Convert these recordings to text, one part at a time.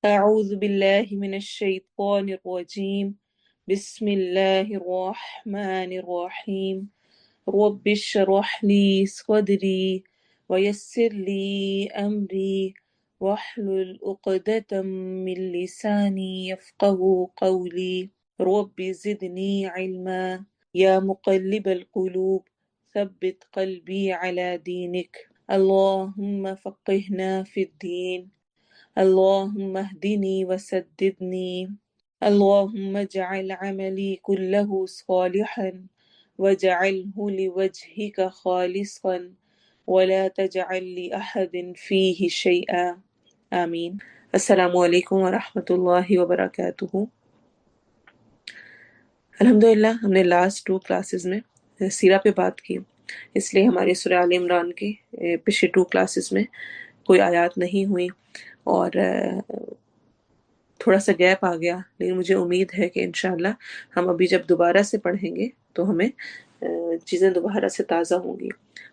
أعوذ بالله من الشيطان الرجيم. بسم الله الرحمن الرحيم. رب اشرح لي صدري ويسر لي أمري واحلل عقدة من لساني يفقه قولي. رب زدني علما. يا مقلب القلوب ثبت قلبي على دينك. اللهم فقهنا في الدين. اللهم اهدني وسددني. اللهم اجعل عملي كله صالحا واجعله لوجهك خالصا ولا تجعل لأحد فيه شيئا. آمین. السلام علیکم ورحمۃ اللہ وبرکاتہ. الحمدللہ ہم نے لاسٹ 2 کلاسز میں سیرہ پہ بات کی، اس لیے ہماری سورہ آل عمران کی پچھلے 2 کلاسز میں کوئی آیات نہیں ہوئی اور تھوڑا سا گیپ آ گیا، لیکن مجھے امید ہے کہ انشاءاللہ ہم ابھی جب دوبارہ سے پڑھیں گے تو ہمیں چیزیں دوبارہ سے تازہ ہوں گی.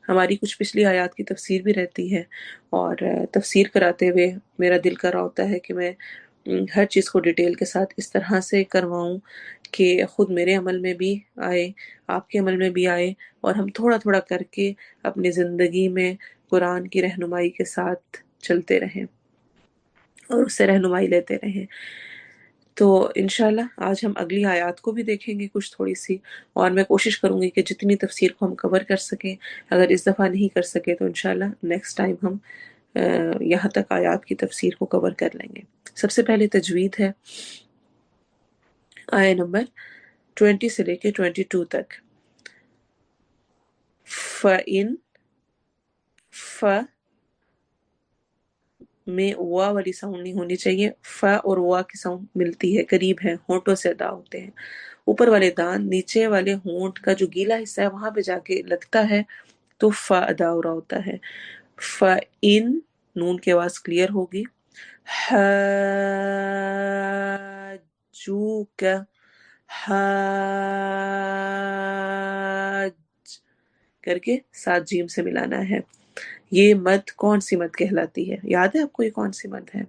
ہماری کچھ پچھلی آیات کی تفسیر بھی رہتی ہے اور تفسیر کراتے ہوئے میرا دل کر رہا ہوتا ہے کہ میں ہر چیز کو ڈیٹیل کے ساتھ اس طرح سے کرواؤں کہ خود میرے عمل میں بھی آئے، آپ کے عمل میں بھی آئے، اور ہم تھوڑا تھوڑا کر کے اپنی زندگی میں قرآن کی رہنمائی کے ساتھ چلتے رہیں اور اس سے رہنمائی لیتے رہیں. تو انشاءاللہ آج ہم اگلی آیات کو بھی دیکھیں گے کچھ تھوڑی سی، اور میں کوشش کروں گی کہ جتنی تفسیر کو ہم کور کر سکیں. اگر اس دفعہ نہیں کر سکے تو انشاءاللہ نیکسٹ ٹائم ہم یہاں تک آیات کی تفسیر کو کور کر لیں گے. سب سے پہلے تجوید ہے آیہ نمبر 20 سے لے کے 22 تک. فَإِن، ف میں وا والی ساؤنڈ نہیں ہونی چاہیے. ف اور وا کی ساؤنڈ ملتی ہے، قریب ہے، ہونٹوں سے ادا ہوتے ہیں. اوپر والے دان نیچے والے ہونٹ کا جو گیلا حصہ ہے وہاں پہ جا کے لگتا ہے تو ف ادا ہو رہا ہوتا ہے. فَإِن، نون کی آواز کلیئر ہوگی. حاجوک، حاج کر کے ساتھ جیم سے ملانا ہے. یہ مد کون سی مد کہلاتی ہے؟ یاد ہے آپ کو یہ کون سی مد ہے؟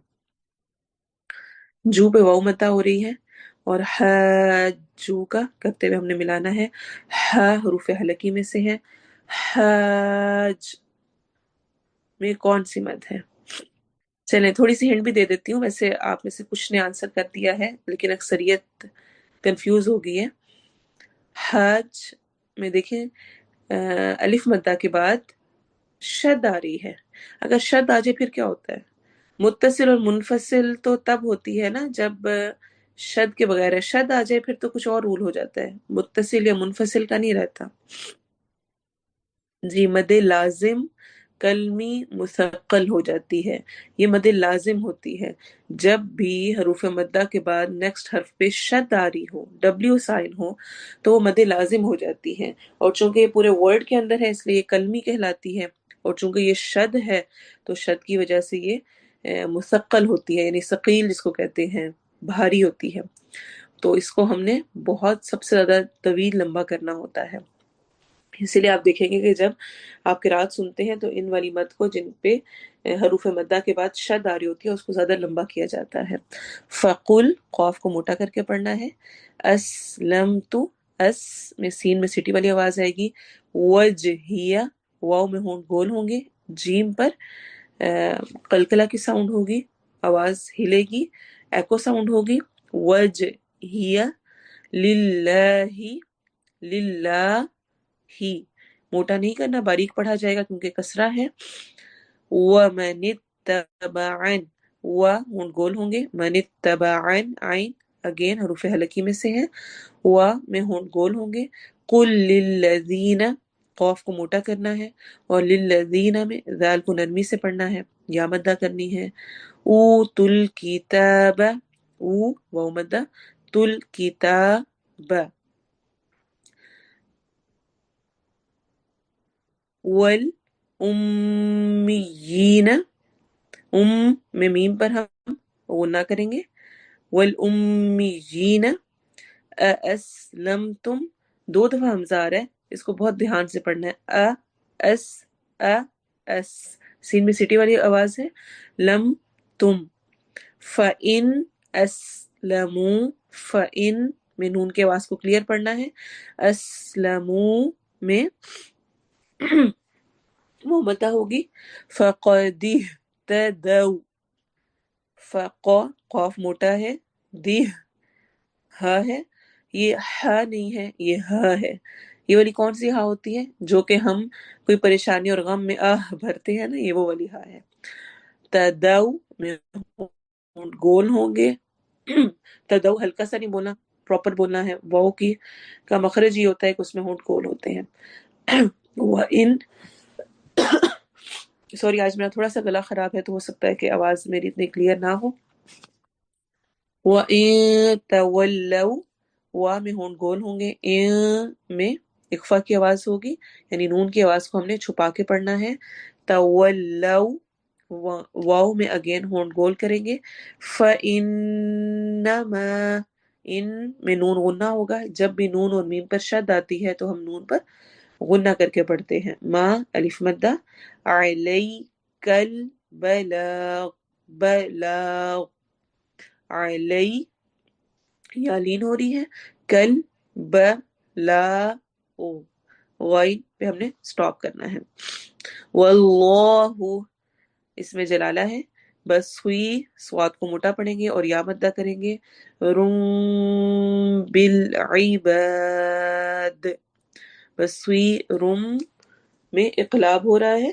جو پہ واؤ مدہ ہو رہی ہے اور حاجو کا کرتے ہوئے ہم نے ملانا ہے. ح حروف حلقی میں سے ہے. حاج میں کون سی مد ہے؟ چلیں تھوڑی سی ہنٹ بھی دے دیتی ہوں. ویسے آپ میں سے کچھ نے آنسر کر دیا ہے لیکن اکثریت کنفیوز ہو گئی ہے. حاج میں دیکھیں الف مدہ کے بعد شد آ رہی ہے. اگر شد آ جائے پھر کیا ہوتا ہے؟ متصل اور منفصل تو تب ہوتی ہے نا جب شد کے بغیر ہے. شد آ جائے پھر تو کچھ اور رول ہو جاتا ہے، متصل یا منفصل کا نہیں رہتا. جی مد لازم کلمی مثقل ہو جاتی ہے. یہ مد لازم ہوتی ہے جب بھی حروف مدہ کے بعد نیکسٹ حرف پہ شد آ رہی ہو، ڈبلیو سائن ہو، تو وہ مد لازم ہو جاتی ہے. اور چونکہ یہ پورے ورڈ کے اندر ہے اس لیے یہ کلمی کہلاتی ہے، اور چونکہ یہ شد ہے تو شد کی وجہ سے یہ مثقل ہوتی ہے، یعنی ثقیل جس کو کہتے ہیں، بھاری ہوتی ہے. تو اس کو ہم نے بہت سب سے زیادہ طویل لمبا کرنا ہوتا ہے. اسی لیے آپ دیکھیں گے کہ جب آپ قرات سنتے ہیں تو ان والی مد کو جن پہ حروف مدہ کے بعد شد آ رہی ہوتی ہے اس کو زیادہ لمبا کیا جاتا ہے. فقل، قاف کو موٹا کر کے پڑھنا ہے. اسلمت، اس میں سین میں سٹی والی آواز آئے گی. وجہیہ، واو میں ہونٹ گول ہوں گے. جیم پر قلقلہ کی ساؤنڈ ہوگی، آواز ہلے گی، ایکو ساؤنڈ ہوگی. وجہیہ، للہ، للہ ہی، موٹا نہیں کرنا، باریک پڑھا جائے گا کیونکہ کسرہ ہے. وَمَنِ اتَّبَعَنِ، و ہونٹ گول ہوں گے. من اتبعن، عین اگین حروف حلقی میں سے ہے، و میں ہونٹ گول ہوں گے. قل للذین، قوف کو موٹا کرنا ہے، اور للذین میں ذال کو نرمی سے پڑھنا ہے، یا مدہ کرنی ہے. اوتوا الکتاب، او واو مدہ، تل کتاب. والامیین، میں میم پر ہم وہ نہ کریں گے. والامیین اسلمتم، 2 دفعہ حمزہ آ رہا ہے، اس کو بہت دھیان سے پڑھنا ہے. اس، اس سین میں سٹی والی آواز ہے. لم تم، فَإِنْ أَسْلَمُوا، فَإِنْ میں نون کے آواز کو کلیئر پڑھنا ہے، اسلموا میں وہ مدہ ہوگی، فَقَدِ اهْتَدَوْا، فَقَ قاف موٹا ہے، دی ہا ہے، یہ ہا نہیں ہے، یہ ہا ہے۔ یہ والی کون سی ہا ہوتی ہے جو کہ ہم کوئی پریشانی اور غم میں آہ بھرتے ہیں نا، یہ وہ والی ہا ہے۔ تدو میں گول ہوں گے، تدو ہلکا سا نہیں بولنا، پراپر بولنا ہے، واؤ کی کا مخرج یہ ہوتا ہے کہ اس میں ہونٹ گول ہوتے ہیں۔ وَإِن، سوری آج میرا تھوڑا سا گلا خراب ہے تو ہو سکتا ہے کہ آواز میری اتنی کلیئر نہ ہو۔ وَإِن تَوَلَّوْا، وا میں ہونٹ گول ہوں گے، میں اخفا کی آواز ہوگی، یعنی نون کی آواز کو ہم نے چھپا کے پڑھنا ہے۔ تَوَلَّوْا، واؤ میں اگین ہونٹ گول کریں گے۔ فَإِنَّمَا، ان میں نون غنہ ہوگا، جب بھی نون اور میم پر شد آتی ہے تو ہم نون پر غنہ کر کے پڑھتے ہیں۔ ما الف مدہ، علیک البلاغ، بلاغ، علی یا لین ہو رہی ہے، کل بلاغ، غائن پہ ہم نے سٹاپ کرنا ہے۔ واللہ، اس میں جلالہ ہے، بس ہوئی سواد کو موٹا پڑھیں گے اور یا مدہ کریں گے۔ رم بالعباد، بس ہوئی رم میں اقلاب ہو رہا ہے،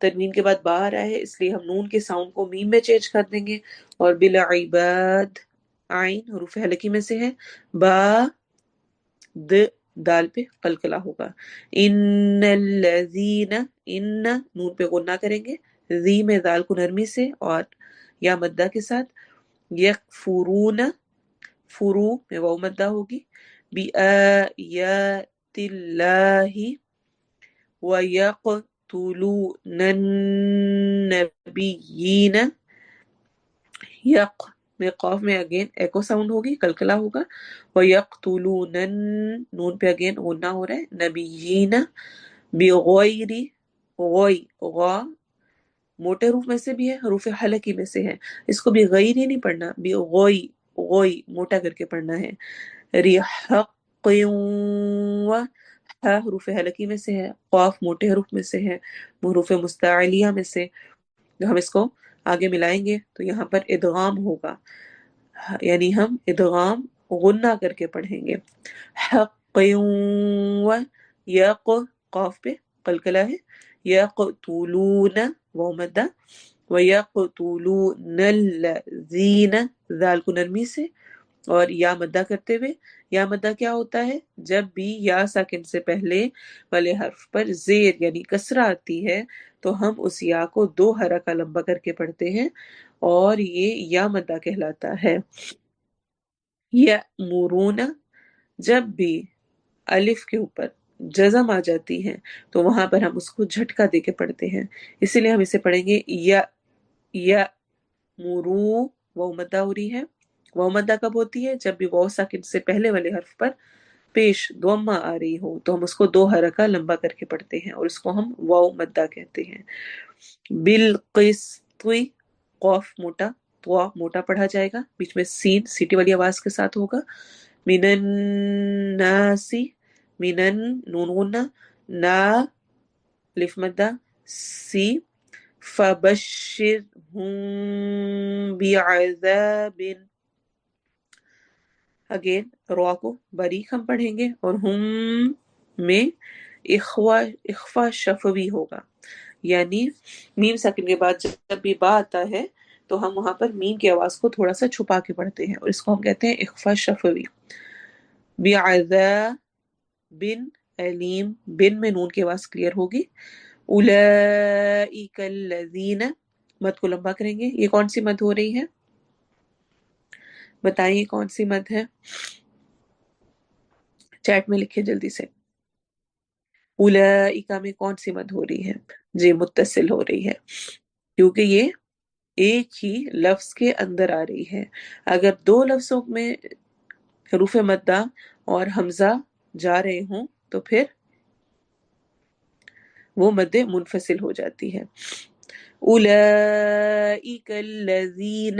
تنوین کے بعد با آ رہا ہے، اس لیے ہم نون کے ساؤنڈ کو میم میں چینج کر دیں گے، اور بالعباد، عین حروف حلقی میں سے ہے، با دال پہ قلقلہ ہوگا۔ ان الذین، ان نون پہ غنہ کریں گے، ذی میں دال کو نرمی سے اور یا مدہ کے ساتھ، یکفرون، فرو میں واو مدہ ہوگی، بآیات اللہ، وَيَقْتُلُونَ النَّبِيِّينَ، یک میں قاف میں اگین ایکو ساؤنڈ ہوگی، کلکلا ہوگا، وَيَقْتُلُونَ، نون پہ اگین غنہ ہو رہا ہے، نبیین، بغیر، غوئی، غا موٹے حروف میں سے بھی ہے، حروف حلقی میں سے ہے، اس کو بھی غیر ہی نہیں پڑھنا، بغوئی، غوئی موٹا کر کے پڑھنا ہے۔ ریحق، ہا حروف حلقی میں سے ہے، قاف موٹے حروف میں سے ہے، حروف مستعلیہ میں سے، ہم اس کو آگے ملائیں گے تو یہاں پر ادغام ہوگا، یعنی ہم ادغام غنہ کر کے پڑھیں گے۔ حق و یق، قاف پہ قلقلہ ہے، یقتلون واو مدہ، وَيَقْتُلُونَ الَّذِينَ ذال کو نرمی سے اور یا مدہ کرتے ہوئے۔ یا مدہ کیا ہوتا ہے؟ جب بھی یا ساکن سے پہلے والے حرف پر زیر یعنی کسرہ آتی ہے تو ہم اس یا کو دو حرکہ لمبا کر کے پڑھتے ہیں اور یہ یا مدہ کہلاتا ہے۔ یأمرون، جب بھی الف کے اوپر جزم آ جاتی ہے تو وہاں پر ہم اس کو جھٹکا دے کے پڑھتے ہیں، اسی لیے ہم اسے پڑھیں گے یا مرو، واو مدہ ہو رہی ہے، واو مدہ کب ہوتی ہے؟ جب بھی واو ساکن سے پہلے والے حرف پر پیش دوما آ رہی ہو تو ہم اس کو دو حرکہ لمبا کر کے پڑھتے ہیں اور اس کو ہم واو مدہ کہتے ہیں۔ بالقسط، قاف موٹا، طوا موٹا پڑھا جائے گا، بیچ میں سین سیٹی والی آواز کے ساتھ ہوگا۔ من الناس، منن نون غنہ، نا الف مدہ، سی، فبشرہم بعذاب، اگین روا کو باریک ہم پڑھیں گے اور ہم میں اخفا شفوی ہوگا، یعنی میم ساکن کے بعد جب بھی با آتا ہے تو ہم وہاں پر میم کی آواز کو تھوڑا سا چھپا کے پڑھتے ہیں اور اس کو ہم کہتے ہیں اخفا شفوی۔ بعذاب علیم، بن میں نون کی آواز کلیئر ہوگی۔ اولئک الذین، مد کو لمبا کریں گے، یہ کون سی مد ہو رہی ہے؟ بتائیں کون سی مد ہے؟ چیٹ میں لکھیں جلدی سے۔ اولئک میں کون سی مد ہو رہی ہے؟ جی متصل ہو رہی ہے، کیونکہ یہ ایک ہی لفظ کے اندر آ رہی ہے۔ اگر دو لفظوں میں حروف مدہ اور حمزہ جا رہے ہوں تو پھر وہ مد منفصل ہو جاتی ہے۔ اولئک الذین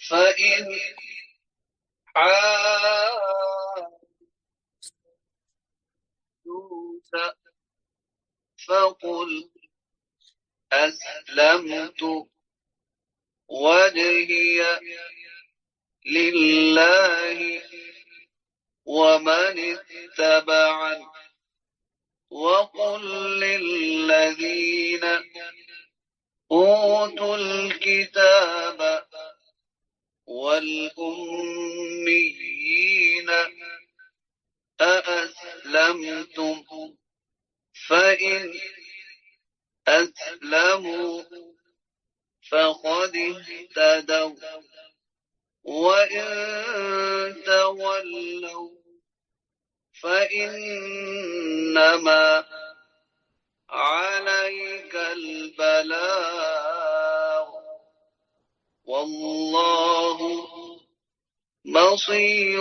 فإن حاجوك فقل أسلمت وجهي لله ومن اتبعني وقل للذين أوتوا الكتاب والأميين أأسلمتم فإن أسلموا فقد اهتدوا وإن تولوا فإنما عليك البلاغ والله بصير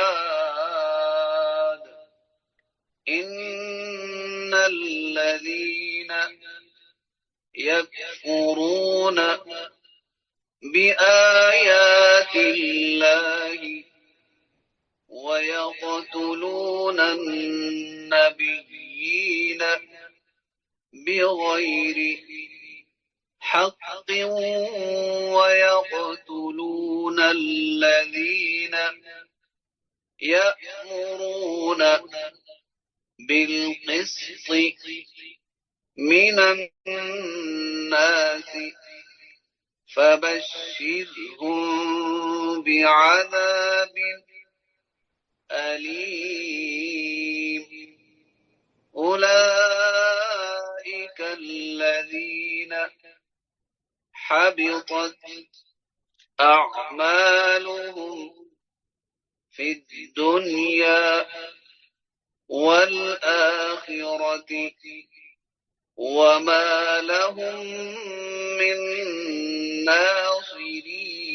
بالعباد إن الذين يكفرون بآيات الله ويقتلون النبيين بغير حق ويقتلون الذين يأمرون بالقسط من الناس فبشرهم بعذاب أليم أولئك الذين حبطت أعمالهم في الدنيا والآخرة وما لهم من ناصرين.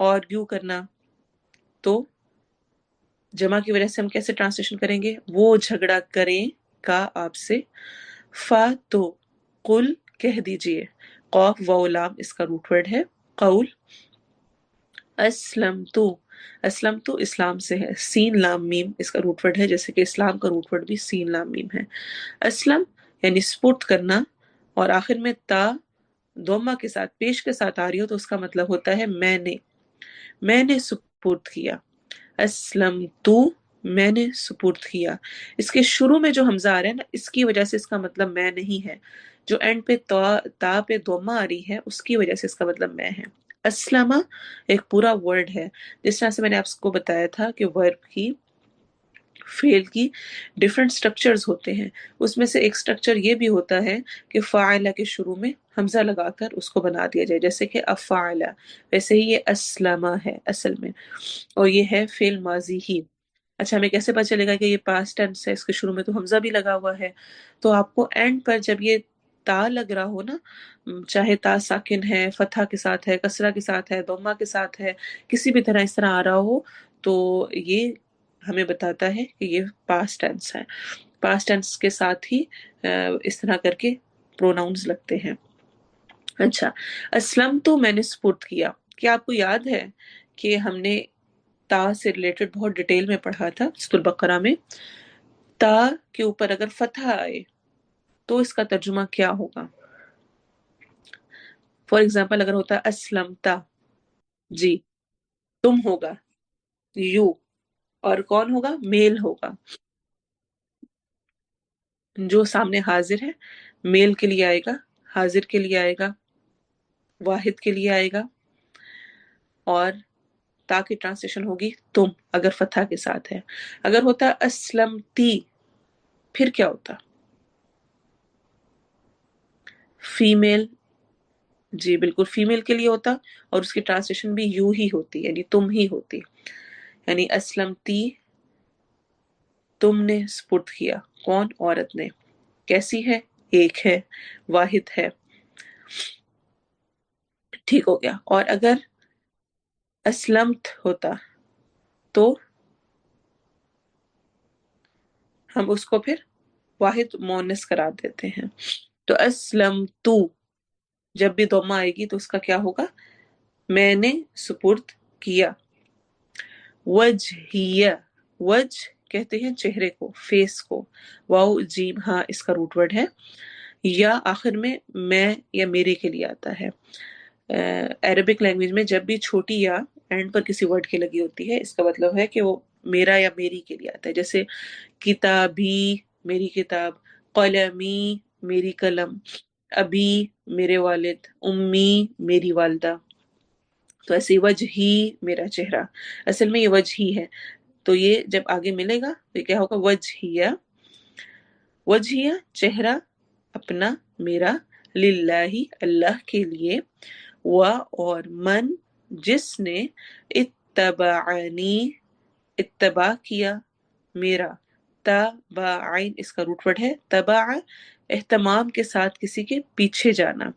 آرگیو کرنا، تو جمع کی وجہ سے ہم کیسے ٹرانسلیشن کریں گے؟ وہ جھگڑا کریں کا آپ سے، فا تو قل کہہ دیجئے، قوف واو لام اس کا روٹ ورڈ ہے قول، اسلم تو، اسلم تو اسلام سے ہے، سین لام میم اس کا روٹ ورڈ ہے، جیسے کہ اسلام کا روٹ ورڈ بھی سین لام میم ہے۔ اسلم یعنی سپرد کرنا، اور آخر میں تا دوما کے ساتھ پیش کے ساتھ آ رہی ہو تو اس کا مطلب ہوتا ہے میں نے سپرد کیا، اسلم تو میں نے سپرد کیا۔ اس کے شروع میں جو حمزہ آ رہا ہے نا، اس کی وجہ سے اس کا مطلب میں نہیں ہے، جو اینڈ پہ تا پہ دوما آ رہی ہے اس کی وجہ سے اس کا مطلب میں ہے۔ اسلمہ ایک پورا ورڈ ہے، جس طرح سے میں نے آپ کو بتایا تھا کہ ورب کی، فعل کی ڈیفرنٹ سٹرکچرز ہوتے ہیں، اس میں سے ایک سٹرکچر یہ بھی ہوتا ہے کہ فاعلہ کے شروع میں حمزہ لگا کر اس کو بنا دیا جائے، جیسے کہ افعلہ، ویسے ہی یہ اسلمہ ہے اصل میں، اور یہ ہے فعل ماضی ہی۔ اچھا ہمیں کیسے پتہ چلے گا کہ یہ پاسٹ ٹینس ہے؟ اس کے شروع میں تو حمزہ بھی لگا ہوا ہے، تو آپ کو اینڈ پر جب یہ تا لگ رہا ہو نا، چاہے تا ساکن ہے، فتحہ کے ساتھ ہے، کسرہ کے ساتھ ہے، ضمہ کے ساتھ ہے، کسی بھی طرح اس طرح آ رہا ہو، تو یہ ہمیں بتاتا ہے کہ یہ پاسٹ ٹینس ہے۔ پاسٹ ٹینس کے ساتھ ہی اس طرح کر کے پروناؤنز لگتے ہیں۔ اچھا، اسلم تو میں نے سپرد کیا، کیا آپ کو یاد ہے کہ ہم نے تا سے ریلیٹڈ بہت ڈیٹیل میں پڑھا تھا سورۃ البقرہ میں؟ تا کے اوپر اگر فتح آئے تو اس کا ترجمہ کیا ہوگا؟ فار ایگزامپل اگر ہوتا اسلمتا، جی، تم ہوگا، یو، اور کون ہوگا؟ میل ہوگا، جو سامنے حاضر ہے میل کے لیے آئے گا، حاضر کے لیے آئے گا، واحد کے لیے آئے گا، اور تا کی ٹرانسلیشن ہوگی تم، اگر فتح کے ساتھ ہے۔ اگر ہوتا اسلمتی، پھر کیا ہوتا؟ فیمیل، جی بالکل فیمیل کے لیے ہوتا، اور اس کی ٹرانسلیشن بھی یو ہی ہوتی، یعنی تم ہی ہوتی، یعنی اسلمتی، تم نے سپرد کیا، کون؟ عورت نے، کیسی ہے؟ ایک ہے، واحد ہے، ٹھیک ہو گیا۔ اور اگر اسلمت ہوتا تو ہم اس کو پھر واحد مونس قرار دیتے ہیں، تو اسلمتو جب بھی دوما آئے گی تو اس کا کیا ہوگا؟ میں نے سپرد کیا۔ وجہیہ، وجہ کہتے ہیں چہرے کو، فیس کو، واو جیم ہاں اس کا روٹ ورڈ ہے، یا آخر میں یا میرے کے لیے آتا ہے۔ عربک لینگویج میں جب بھی چھوٹی یا اینڈ پر کسی ورڈ کی لگی ہوتی ہے، اس کا مطلب ہے کہ وہ میرا یا میری کے لیے آتا ہے، جیسے کتابی میری کتاب، قلمی میری قلم، ابی میرے والد، امی میری والدہ، تو ایسے وجہ ہی میرا چہرہ، اصل میں یہ وجہ ہی ہے، تو یہ جب آگے ملے گا تو یہ کیا ہوگا؟ وجہیہ، وجہیہ چہرہ اپنا، میرا، للہ اللہ کے لیے، و اور من جس نے، اتبعنی اتباع کیا میرا، تبعین اس کا روٹ ورڈ ہے، تبع اہتمام کے ساتھ کسی کے پیچھے جانا،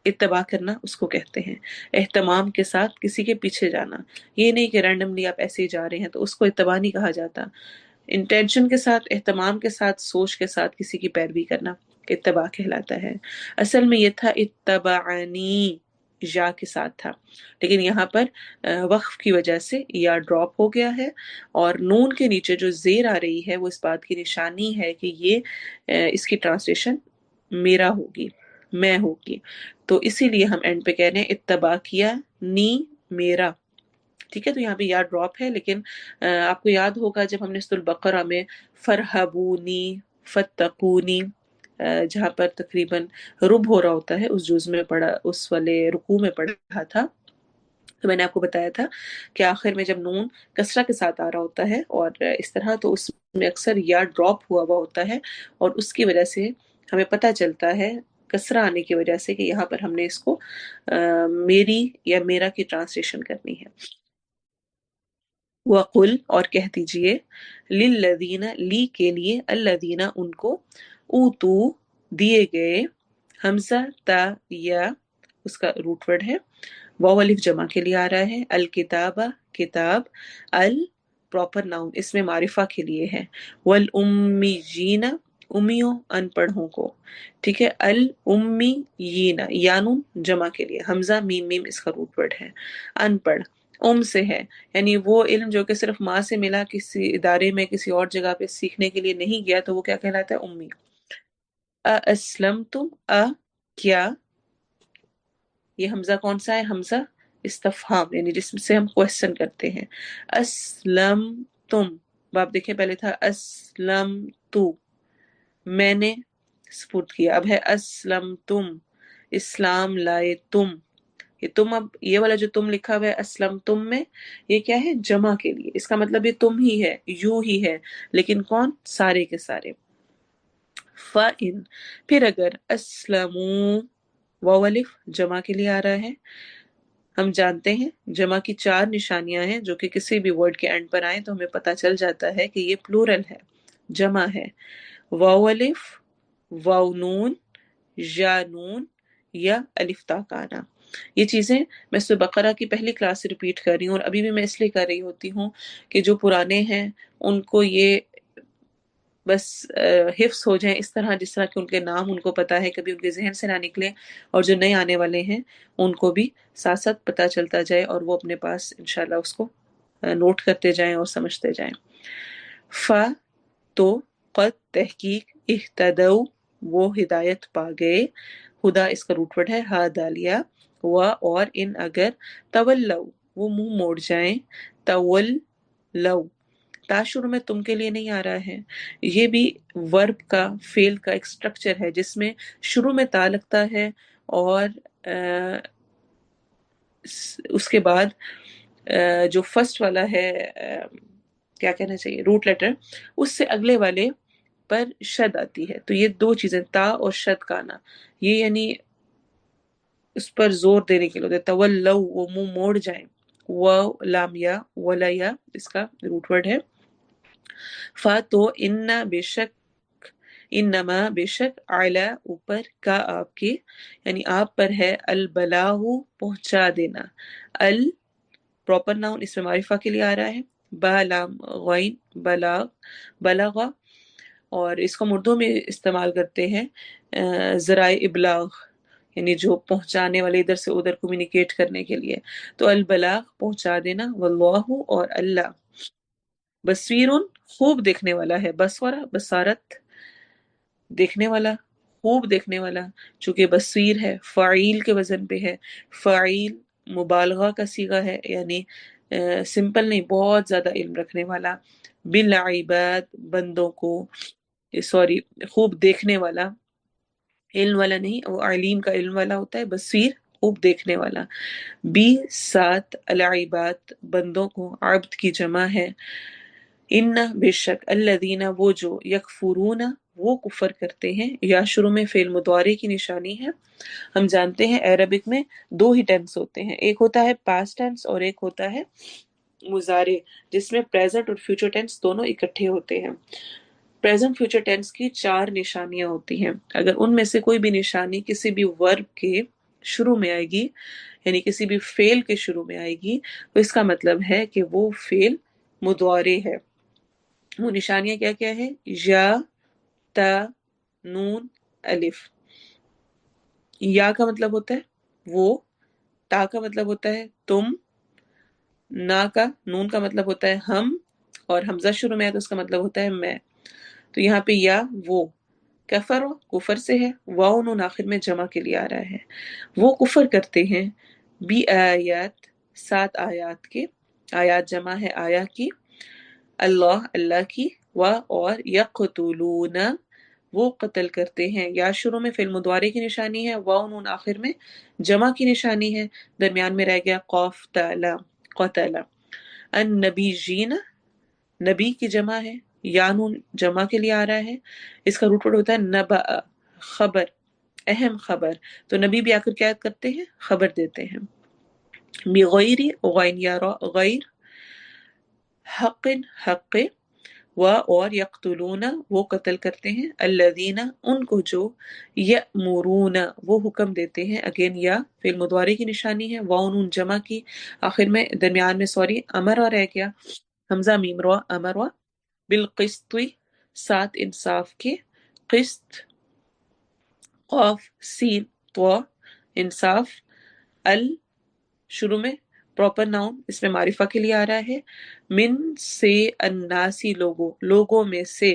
اتباع کرنا اس کو کہتے ہیں، اہتمام کے ساتھ کسی کے پیچھے جانا، یہ نہیں کہ رینڈملی آپ ایسے ہی جا رہے ہیں تو اس کو اتباع نہیں کہا جاتا، انٹینشن کے ساتھ، اہتمام کے ساتھ، سوچ کے ساتھ کسی کی پیروی کرنا اتباع کہلاتا ہے۔ اصل میں یہ تھا اتبعنی، یا کے ساتھ تھا، لیکن یہاں پر وقف کی وجہ سے یا ڈراپ ہو گیا ہے، اور نون کے نیچے جو زیر آ رہی ہے وہ اس بات کی نشانی ہے کہ یہ اس کی ٹرانسلیشن میرا ہوگی، میں ہوگی، تو اسی لیے ہم اینڈ پہ کہہ رہے ہیں اتباع کیا نی میرا، ٹھیک ہے۔ تو یہاں پہ یا ڈراپ ہے، لیکن آپ کو یاد ہوگا جب ہم نے سورۃ البقرہ میں فرحبونی فتقونی، جہاں پر تقریباً رب ہو رہا ہوتا ہے، اس جز میں پڑھا، اس والے رکوع میں پڑھا تھا، تو میں نے آپ کو بتایا تھا کہ آخر میں جب نون کسرہ کے ساتھ آ رہا ہوتا ہے اور اس طرح، تو اس میں اکثر یا ڈراپ ہوا ہوا ہوتا ہے، اور اس کی وجہ سے ہمیں پتہ چلتا ہے کسرہ آنے کی وجہ سے کہ یہاں پر ہم نے اس کو میری یا میرا کی ٹرانسلیشن کرنی ہے۔ وَقُلْ اور کہہ دیجئے، لِلَّذِينَ لی کے لیے، الَّذِينَ ان کو، اوتو دیے گئے، حمزہ تا یا اس کا روٹ ورڈ ہے، واو الف جمع کے لیے آ رہا ہے، الکتابہ کتاب، ال پراپر ناؤن اس میں معرفہ کے لیے ہے، والامیین امیوں ان پڑھوں کو، ٹھیک ہے، الامیین یانون جمع کے لیے، حمزہ میم میم اس کا روٹ ورڈ ہے، ان پڑھ سے ہے، یعنی وہ علم جو کہ صرف ماں سے ملا، کسی ادارے میں کسی اور جگہ پہ سیکھنے کے لیے نہیں گیا، تو وہ کیا کہلاتا ہے؟ امی۔ اسلمتم کیا، یہ حمزہ کون سا ہے؟ حمزہ استفہام، یعنی جس سے ہم کوشچن کرتے ہیں، اسلم تم، باب دیکھیں پہلے تھا اسلم تو، میں نے سپرد کیا، اب ہے اسلم تم، اسلام لائے تم، یہ تم، اب یہ والا جو تم لکھا ہوا ہے اسلم تم میں، یہ کیا ہے؟ جمع کے لیے، اس کا مطلب یہ تم ہی ہے، یوں ہی ہے، لیکن کون؟ سارے کے سارے۔ فَإِن پھر اگر اسلموا واو الف جمع کے لیے آ رہا ہے، ہم جانتے ہیں جمع کی 4 نشانیاں ہیں جو کہ کسی بھی ورڈ کے اینڈ پر آئیں تو ہمیں پتہ چل جاتا ہے کہ یہ پلورل ہے، جمع ہے، واو الف، واو نون، یا نون، یا الف تا کا آنا۔ یہ چیزیں میں سورہ بقرہ کی پہلی کلاس سے ریپیٹ کر رہی ہوں، اور ابھی بھی میں اس لیے کر رہی ہوتی ہوں کہ جو پرانے ہیں ان کو یہ بس حفظ ہو جائیں اس طرح، جس طرح کہ ان کے نام ان کو پتہ ہے، کبھی ان کے ذہن سے نہ نکلیں، اور جو نئے آنے والے ہیں ان کو بھی ساتھ ساتھ پتہ چلتا جائے، اور وہ اپنے پاس انشاءاللہ اس کو نوٹ کرتے جائیں اور سمجھتے جائیں۔ تو قد تحقیق اہتدوا وہ ہدایت پا گئے، ہدا اس کا روٹ ورڈ ہے، ہا دالیا، و اور ان اگر، تولو وہ منہ موڑ جائیں، تولو تا شروع میں تم کے لیے نہیں آ رہا ہے، یہ بھی ورب کا فعل کا ایک سٹرکچر ہے جس میں شروع میں تا لگتا ہے، اور اس کے بعد جو فرسٹ والا ہے، کیا کہنا چاہیے، روٹ لیٹر، اس سے اگلے والے پر شد آتی ہے، تو یہ 2 چیزیں تا اور شد کا آنا، یہ یعنی اس پر زور دینے کے لیے ہوتا ہے، تولو وہ منہ موڑ جائیں، و لام یا ولیا اس کا روٹ ورڈ ہے، فا تو ان بے شک، انما بے شک، اعلی اوپر، کا آپ کے، یعنی آپ پر ہے، البلاغ پہنچا دینا، ال پراپر ناؤن اس میں معرفہ کے لیے آ رہا ہے، با لام غین بلاغ، بلغا، اور اس کو ہم اردو میں استعمال کرتے ہیں ذرائع ابلاغ، یعنی جو پہنچانے والے ادھر سے ادھر کمیونیکیٹ کرنے کے لیے، تو البلاغ پہنچا دینا، واللہ اور اللہ، بصیر خوب دیکھنے والا ہے، بصورہ بصارت دیکھنے والا، خوب دیکھنے والا، چونکہ بصیر ہے فعیل کے وزن پہ ہے، فعیل مبالغہ کا صیغہ ہے، یعنی سمپل نہیں، بہت زیادہ علم رکھنے والا، بالعباد بندوں کو، سوری خوب دیکھنے والا، علم والا نہیں، وہ علیم کا علم والا ہوتا ہے، بصیر خوب دیکھنے والا، بی ساتھ العباد بندوں کو، عبد کی جمع ہے، ان بے شک، الذین وہ جو، یکفرون وہ کفر کرتے ہیں، یا شروع میں فعل مضارع کی نشانی ہے، ہم جانتے ہیں عربک میں 2 ہی ٹینس ہوتے ہیں، ایک ہوتا ہے پاسٹ ٹینس اور ایک ہوتا ہے مضارع، جس میں پریزنٹ اور فیوچر ٹینس دونوں اکٹھے ہوتے ہیں۔ پریزنٹ فیوچر ٹینس کی 4 نشانیاں ہوتی ہیں، اگر ان میں سے کوئی بھی نشانی کسی بھی ورب کے شروع میں آئے گی، یعنی کسی بھی فعل کے شروع میں آئے گی، تو اس کا مطلب ہے کہ وہ فعل مضارع ہے۔ وہ نشانیاں کیا کیا ہے؟ یا، تا، نون، الف۔ یا کا مطلب ہوتا ہے وہ، تا کا مطلب ہوتا ہے تم، نا کا، نون کا مطلب ہوتا ہے ہم، اور حمزہ شروع میں ہے تو اس کا مطلب ہوتا ہے میں، تو یہاں پہ یا وہ، کفر کفر سے ہے، واو نون آخر میں جمع کے لیے آ رہا ہے، وہ کفر کرتے ہیں، بی آیات 7 آیات کے، آیات جمع ہے آیا کی، اللہ اللہ کی، و اور، یقتلون وہ قتل کرتے ہیں، یا شروع میں فعل مضارع کی نشانی ہے، واو نون آخر میں جمع کی نشانی ہے، درمیان میں رہ گیا قاف تالا، قتل، النبیین نبی کی جمع ہے، یا نون جمع کے لیے آ رہا ہے، اس کا روٹ ورڈ ہوتا ہے نبأ خبر، اہم خبر، تو نبی بھی آ کر کیا کرتے ہیں؟ خبر دیتے ہیں، بغیر غین یا را غیر، حق حق، اور یقتلون وہ قتل کرتے ہیں، الذین ان کو جو یأمرون وہ حکم دیتے ہیں، اگین یا فعل مضارع کی نشانی ہے، واو نون جمع کی، آخر میں درمیان میں سوری امر اور رہ گیا، حمزہ میم رو امر و، بالقسط ساتھ انصاف کے، قسط قاف سین تو انصاف، ال شروع میں پراپر ناؤن اس میں معرفہ کے لیے آ رہا ہے، من سے الناسی لوگوں میں سے،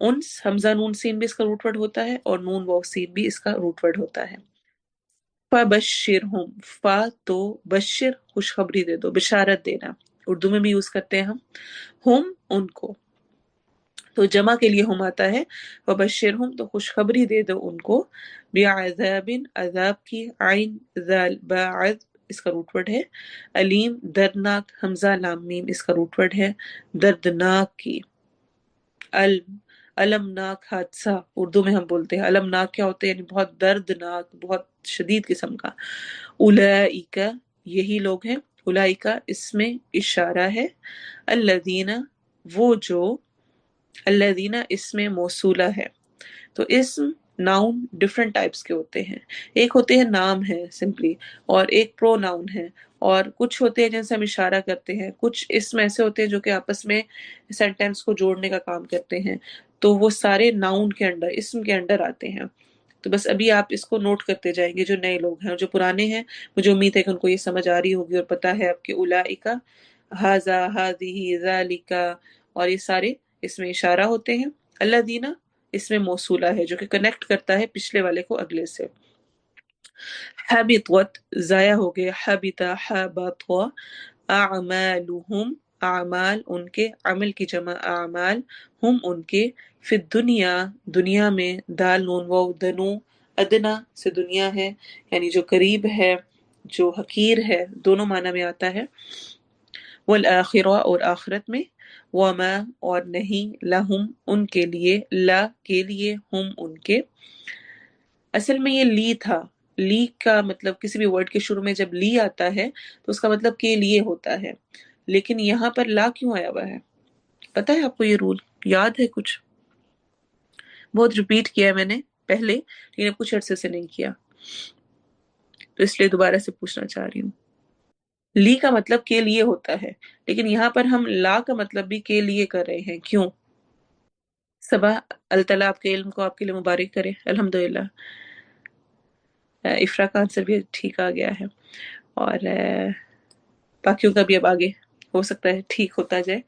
انس حمزہ نون سین بھی اس کا روٹ ورڈ ہوتا ہے اور نون واو سین بھی اس کا روٹ ورڈ ہوتا ہے۔ فبشرہم، فا تو بشر خوشخبری دے دو، بشارت دینا، اردو میں بھی یوز کرتے ہیں ہم، ہم ان کو، تو جمع کے لیے ہم آتا ہے، وبشرہم تو خوشخبری دے دو ان کو، بعذاب عذاب کی، عین ذال باعذ اس کا روٹ ورڈ ہے، علیم دردناک، حمزہ لام میم اس کا روٹ ورڈ ہے، دردناک کی، علم المناک حادثہ اردو میں ہم بولتے ہیں، المناک کیا ہوتے ہیں یعنی بہت دردناک، بہت شدید قسم کا، اولئک یہی لوگ ہیں، اولئک اس میں اشارہ ہے، الذین وہ جو، الذین اس میں موصولہ ہے، تو اسم ناؤن ڈفرنٹ ٹائپس کے ہوتے ہیں، ایک ہوتے ہیں نام ہے سمپلی، اور ایک پرو ناؤن ہے، اور کچھ ہوتے ہیں جن سے ہم اشارہ کرتے ہیں، کچھ اسم ایسے ہوتے ہیں جو کہ آپس میں سینٹینس کو جوڑنے کا کام کرتے ہیں، تو وہ سارے ناؤن کے انڈر، اسم کے انڈر آتے ہیں۔ تو بس ابھی آپ اس کو نوٹ کرتے جائیں گے، جو نئے لوگ ہیں اور جو پرانے ہیں مجھے امید ہے کہ ان کو یہ سمجھ آ رہی ہوگی اور پتہ ہے آپ کے اولئک، ھذا ھذہ ذالک، اور یہ سارے اس میں اشارہ ہوتے ہیں، الذین اس میں موصولہ ہے جو کہ کنیکٹ کرتا ہے پچھلے والے کو اگلے سے، حبطت ضائع ہو گئے، حبط حبط اعمالہم اعمال ان کے، عمل کی جمع اعمال، ہم ان کے، فی الدنیا دنیا میں، دال نون واو دنو، ادنا سے دنیا ہے یعنی جو قریب ہے، جو حقیر ہے، دونوں معنی میں آتا ہے، والآخرہ اور آخرت میں، وما اور نہیں، لہم ان کے لیے، لا کے لیے، ہم ان کے، اصل میں یہ لی تھا، لی کا مطلب کسی بھی ورڈ کے شروع میں جب لی آتا ہے تو اس کا مطلب کے لیے ہوتا ہے، لیکن یہاں پر لا کیوں آیا ہوا ہے؟ پتہ ہے آپ کو یہ رول یاد ہے؟ کچھ بہت ریپیٹ کیا ہے میں نے پہلے لیکن اب کچھ عرصے سے نہیں کیا، تو اس لیے دوبارہ سے پوچھنا چاہ رہی ہوں۔ لی کا مطلب کے لیے ہوتا ہے لیکن یہاں پر ہم لا کا مطلب بھی کے لیے کر رہے ہیں، کیوں؟ صبا اللہ تعالیٰ آپ کے علم کو آپ کے لیے مبارک کرے، الحمدللہ۔ افرا کا آنسر بھی ٹھیک آ گیا ہے، اور باقیوں کا بھی اب آگے ہو سکتا ہے ٹھیک ہوتا جائے۔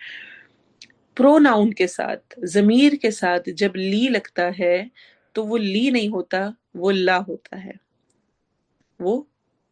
پرو ناؤن کے ساتھ، ضمیر کے ساتھ جب لی لگتا ہے تو وہ لی نہیں ہوتا، وہ لا ہوتا ہے، وہ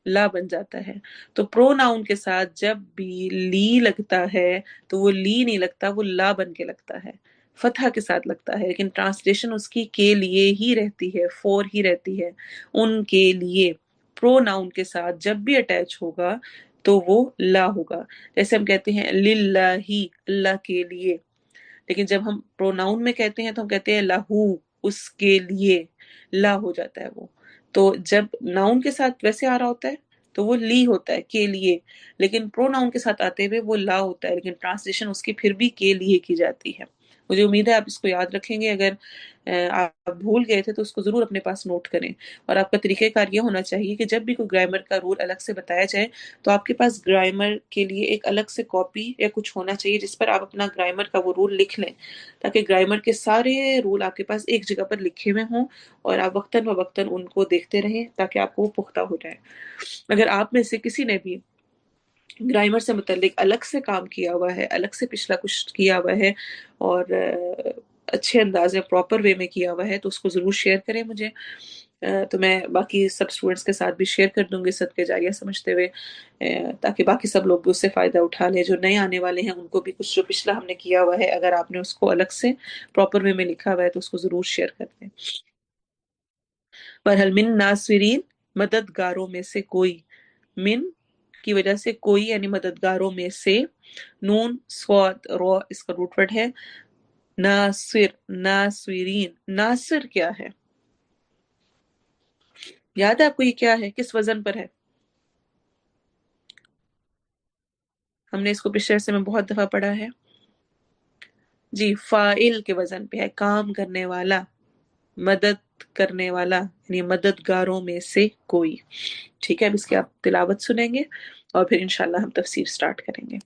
لا بن جاتا ہے۔ تو پرو ناؤن کے ساتھ جب بھی لی لگتا ہے تو وہ لی نہیں لگتا، وہ لا بن کے لگتا ہے، فتحہ کے ساتھ لگتا ہے، لیکن ٹرانسلیشن اس کی کے لیے ہی رہتی ہے، فور ہی رہتی ہے، ان کے لیے۔ پرو ناؤن کے ساتھ جب بھی اٹیچ ہوگا تو وہ لا ہوگا، جیسے ہم کہتے ہیں للہ، اللہ کے لیے، لیکن جب ہم پروناؤن میں کہتے ہیں تو ہم کہتے ہیں لہو، اس کے لیے، لا ہو جاتا ہے وہ۔ تو جب ناؤن کے ساتھ ویسے آ رہا ہوتا ہے تو وہ لی ہوتا ہے، کے لیے، لیکن پروناؤن کے ساتھ آتے ہوئے وہ لا ہوتا ہے، لیکن ٹرانسلیشن اس کی پھر بھی کے لیے کی جاتی ہے۔ مجھے امید ہے آپ اس کو یاد رکھیں گے، اگر آپ بھول گئے تھے تو اس کو ضرور اپنے پاس نوٹ کریں، اور آپ کا طریقہ کار یہ ہونا چاہیے کہ جب بھی کوئی گرامر کا رول الگ سے بتایا جائے تو آپ کے پاس گرامر کے لیے ایک الگ سے کاپی یا کچھ ہونا چاہیے جس پر آپ اپنا گرامر کا وہ رول لکھ لیں، تاکہ گرامر کے سارے رول آپ کے پاس ایک جگہ پر لکھے ہوئے ہوں اور آپ وقتاً فوقتاً ان کو دیکھتے رہیں تاکہ آپ کو وہ پختہ ہو جائے۔ اگر آپ میں سے کسی نے بھی گرامر سے متعلق الگ سے کام کیا ہوا ہے، الگ سے پچھلا کچھ کیا ہوا ہے اور اچھے انداز میں پراپر وے میں کیا ہوا ہے تو اس کو ضرور شیئر کریں مجھے، تو میں باقی سب اسٹوڈنٹس کے ساتھ بھی شیئر کر دوں گی صدقے جاریہ سمجھتے ہوئے، تاکہ باقی سب لوگ بھی اس سے فائدہ اٹھا لیں، جو نئے آنے والے ہیں ان کو بھی کچھ جو پچھلا ہم نے کیا ہوا ہے اگر آپ نے اس کو الگ سے پراپر وے میں لکھا ہوا ہے تو اس کو ضرور شیئر کر دیں۔ بہرحال من ناصرین مددگاروں میں سے کوئی، من کی وجہ سے کوئی یعنی مددگاروں میں سے، نون صاد رو اس کا روٹ ورڈ ہے، ناصر ناصرین، ناصر کیا ہے؟ یاد ہے آپ کو یہ کیا ہے؟ کس وزن پر ہے؟ ہم نے اس کو پچھلے عرصے میں بہت دفعہ پڑھا ہے، جی فائل کے وزن پہ ہے، کام کرنے والا، مدد کرنے والا، یعنی مددگاروں میں سے کوئی. ٹھیک ہے، اب اس کی آپ تلاوت سنیں گے اور پھر انشاءاللہ ہم تفسیر سٹارٹ کریں گے.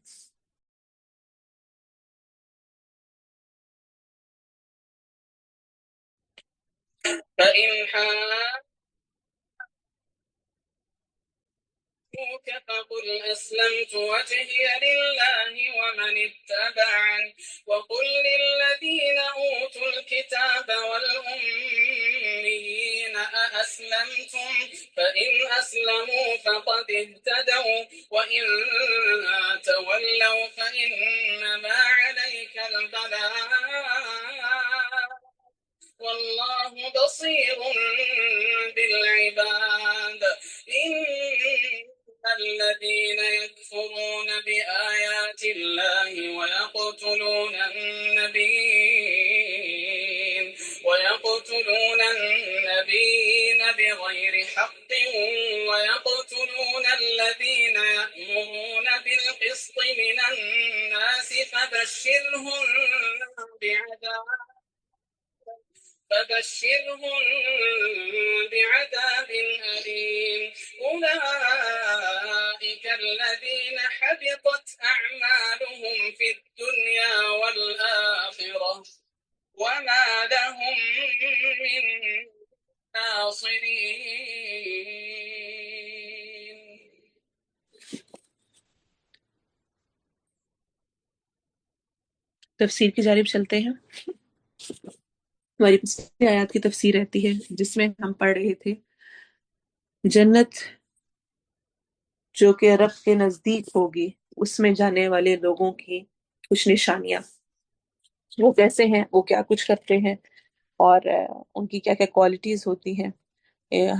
فَإِنْ فقل أسلمت وجهي لله ومن اتبعني وقل للذين أوتوا الكتاب والأميين أأسلمتم فإن أسلموا فقد اهتدوا وإن تولوا فإنما عليك البلاغ والله بصير بالعباد. إن الذين يكفرون بآيات الله ويقتلون النبيين بغير حق ويقتلون الذين يأمرون بالقسط من الناس فبشرهم بعذاب أليم. أولئك الذين حبطت أعمالهم في الدنيا والآخرة وما لهم من ناصرين. تفسیر کی جانب چلتے ہیں. ہماری پچھلی آیات کی تفسیر رہتی ہے جس میں ہم پڑھ رہے تھے جنت جو کہ رب کے نزدیک ہوگی، اس میں جانے والے لوگوں کی کچھ نشانیاں، وہ کیسے ہیں، وہ کیا کچھ کرتے ہیں، اور ان کی کیا کیا کوالٹیز ہوتی ہیں.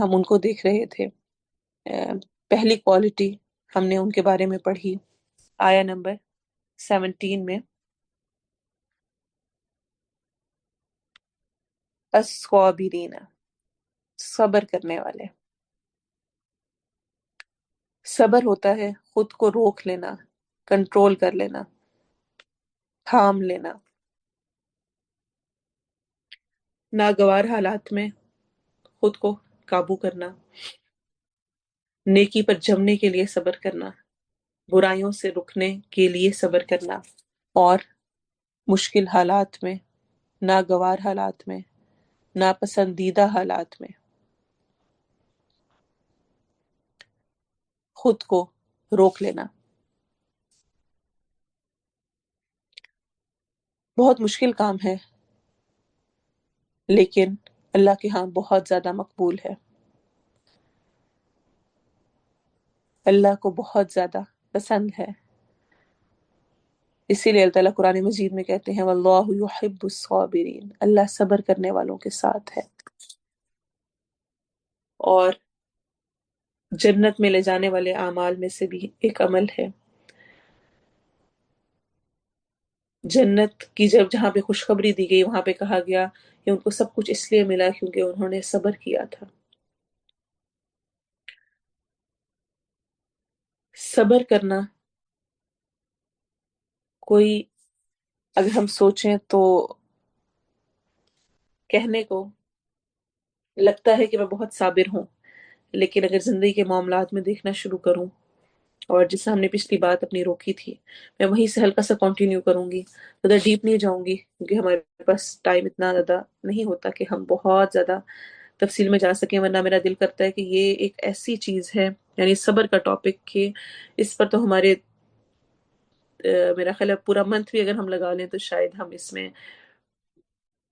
ہم ان کو دیکھ رہے تھے. پہلی کوالٹی ہم نے ان کے بارے میں پڑھی آیا نمبر 17 میں، الصابرین، صبر کرنے والے. صبر ہوتا ہے خود کو روک لینا، کنٹرول کر لینا، تھام لینا، ناگوار حالات میں خود کو قابو کرنا، نیکی پر جمنے کے لیے صبر کرنا، برائیوں سے رکنے کے لیے صبر کرنا، اور مشکل حالات میں، ناگوار حالات میں، ناپسندیدہ حالات میں خود کو روک لینا. بہت مشکل کام ہے لیکن اللہ کے ہاں بہت زیادہ مقبول ہے، اللہ کو بہت زیادہ پسند ہے. اسی لیے اللہ تعالیٰ قرآن مجید میں کہتے ہیں واللہ یحب الصابرین، اللہ صبر کرنے والوں کے ساتھ ہے. اور جنت میں لے جانے والے اعمال میں سے بھی ایک عمل ہے جنت کی. جہاں پہ خوشخبری دی گئی وہاں پہ کہا گیا کہ ان کو سب کچھ اس لیے ملا کیونکہ انہوں نے صبر کیا تھا. صبر کرنا کوئی، اگر ہم سوچیں تو کہنے کو لگتا ہے کہ میں بہت صابر ہوں، لیکن اگر زندگی کے معاملات میں دیکھنا شروع کروں، اور جیسے ہم نے پچھلی بات اپنی روکی تھی، میں وہیں سے ہلکا سا کنٹینیو کروں گی، زیادہ ڈیپ نہیں جاؤں گی کیونکہ ہمارے پاس ٹائم اتنا زیادہ نہیں ہوتا کہ ہم بہت زیادہ تفصیل میں جا سکیں. ورنہ میرا دل کرتا ہے کہ یہ ایک ایسی چیز ہے، یعنی صبر کا ٹاپک، کہ اس پر تو ہمارے میرا خیال ہے پورا منتھ بھی اگر ہم لگا لیں تو شاید ہم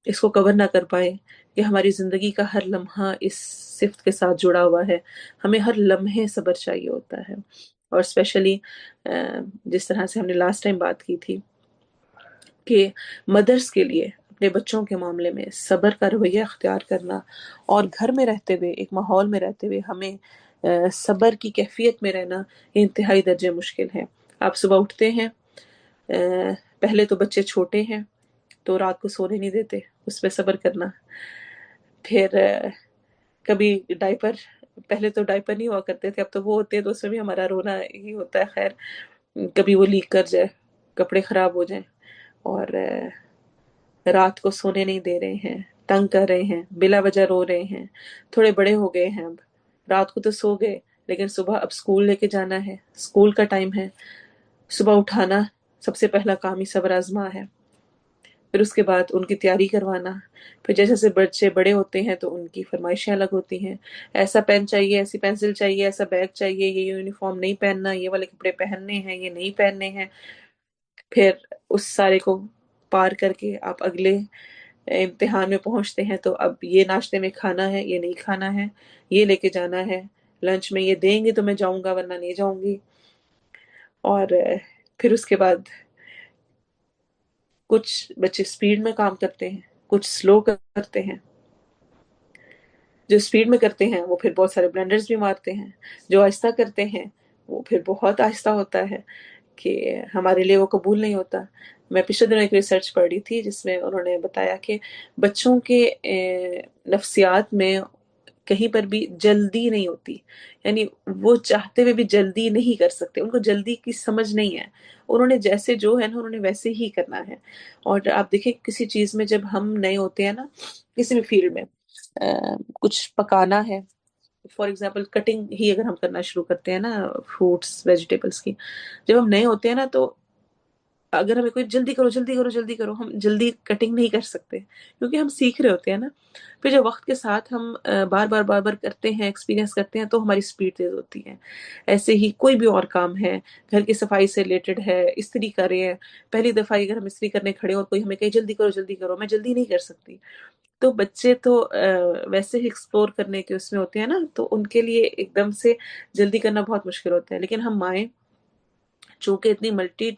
اس کو کور نہ کر پائے کہ ہماری زندگی کا ہر لمحہ اس صفت کے ساتھ جڑا ہوا ہے. ہمیں ہر لمحے صبر چاہیے ہوتا ہے، اور اسپیشلی جس طرح سے ہم نے لاسٹ ٹائم بات کی تھی کہ مدرس کے لیے اپنے بچوں کے معاملے میں صبر کا رویہ اختیار کرنا، اور گھر میں رہتے ہوئے، ایک ماحول میں رہتے ہوئے ہمیں صبر کی کیفیت میں رہنا انتہائی درجے مشکل ہے. آپ صبح اٹھتے ہیں، پہلے تو بچے چھوٹے ہیں تو رات کو سونے نہیں دیتے، اس پہ صبر کرنا. پھر کبھی ڈائپر، پہلے تو ڈائپر نہیں ہوا کرتے تھے، اب تو وہ ہوتے ہیں تو اس میں بھی ہمارا رونا ہی ہوتا ہے. خیر، کبھی وہ لیک کر جائے، کپڑے خراب ہو جائیں، اور رات کو سونے نہیں دے رہے ہیں، تنگ کر رہے ہیں، بلا وجہ رو رہے ہیں، تھوڑے بڑے ہو گئے ہیں اب، رات کو تو سو گئے لیکن صبح اب اسکول لے کے جانا ہے، اسکول کا ٹائم ہے، صبح اٹھانا سب سے پہلا کام ہی صبر آزما ہے، پھر اس کے بعد ان کی تیاری کروانا، پھر جیسے جیسے بچے بڑے ہوتے ہیں تو ان کی فرمائشیں الگ ہوتی ہیں، ایسا پین چاہیے، ایسی پینسل چاہیے، ایسا بیگ چاہیے، یہ یونیفارم نہیں پہننا، یہ والے کپڑے پہننے ہیں، یہ نہیں پہننے ہیں، پھر اس سارے کو پار کر کے آپ اگلے امتحان میں پہنچتے ہیں تو اب یہ ناشتے میں کھانا ہے، یہ نہیں کھانا ہے، یہ لے کے جانا ہے، لنچ میں یہ دیں گے تو میں جاؤں گا ورنہ نہیں جاؤں گی، اور پھر اس کے بعد کچھ بچے سپیڈ میں کام کرتے ہیں، کچھ سلو کرتے ہیں، جو سپیڈ میں کرتے ہیں وہ پھر بہت سارے بلنڈرز بھی مارتے ہیں، جو آہستہ کرتے ہیں وہ پھر بہت آہستہ ہوتا ہے کہ ہمارے لیے وہ قبول نہیں ہوتا۔ میں پچھلے دنوں ایک ریسرچ پڑھ رہی تھی جس میں انہوں نے بتایا کہ بچوں کے نفسیات میں کہیں پر بھی جلدی نہیں ہوتی، یعنی وہ چاہتے ہوئے بھی جلدی نہیں کر سکتے، ان کو جلدی کی سمجھ نہیں ہے، انہوں نے جیسے جو ہے نا انہوں نے ویسے ہی کرنا ہے۔ اور آپ دیکھیں کسی چیز میں جب ہم نئے ہوتے ہیں نا، کسی بھی فیلڈ میں کچھ پکانا ہے، فار ایگزامپل کٹنگ ہی اگر ہم کرنا شروع کرتے ہیں نا فروٹس ویجیٹیبلس کی، جب ہم نئے ہوتے ہیں نا تو اگر ہمیں کوئی جلدی کرو جلدی کرو جلدی کرو، ہم جلدی کٹنگ نہیں کر سکتے کیونکہ ہم سیکھ رہے ہوتے ہیں نا، پھر جب وقت کے ساتھ ہم بار بار بار بار کرتے ہیں، ایکسپیرینس کرتے ہیں تو ہماری سپیڈ تیز ہوتی ہے۔ ایسے ہی کوئی بھی اور کام ہے، گھر کی صفائی سے ریلیٹڈ ہے، استری کر رہے ہیں، پہلی دفعہ اگر ہم استری کرنے کھڑے اور کوئی ہمیں کہے جلدی کرو، میں جلدی نہیں کر سکتی، تو بچے تو ویسے ہی ایکسپلور کرنے کے اس میں ہوتے ہیں نا، تو ان کے لیے ایک دم سے جلدی کرنا بہت مشکل ہوتا ہے، لیکن ہم مائیں چونکہ اتنی ملٹی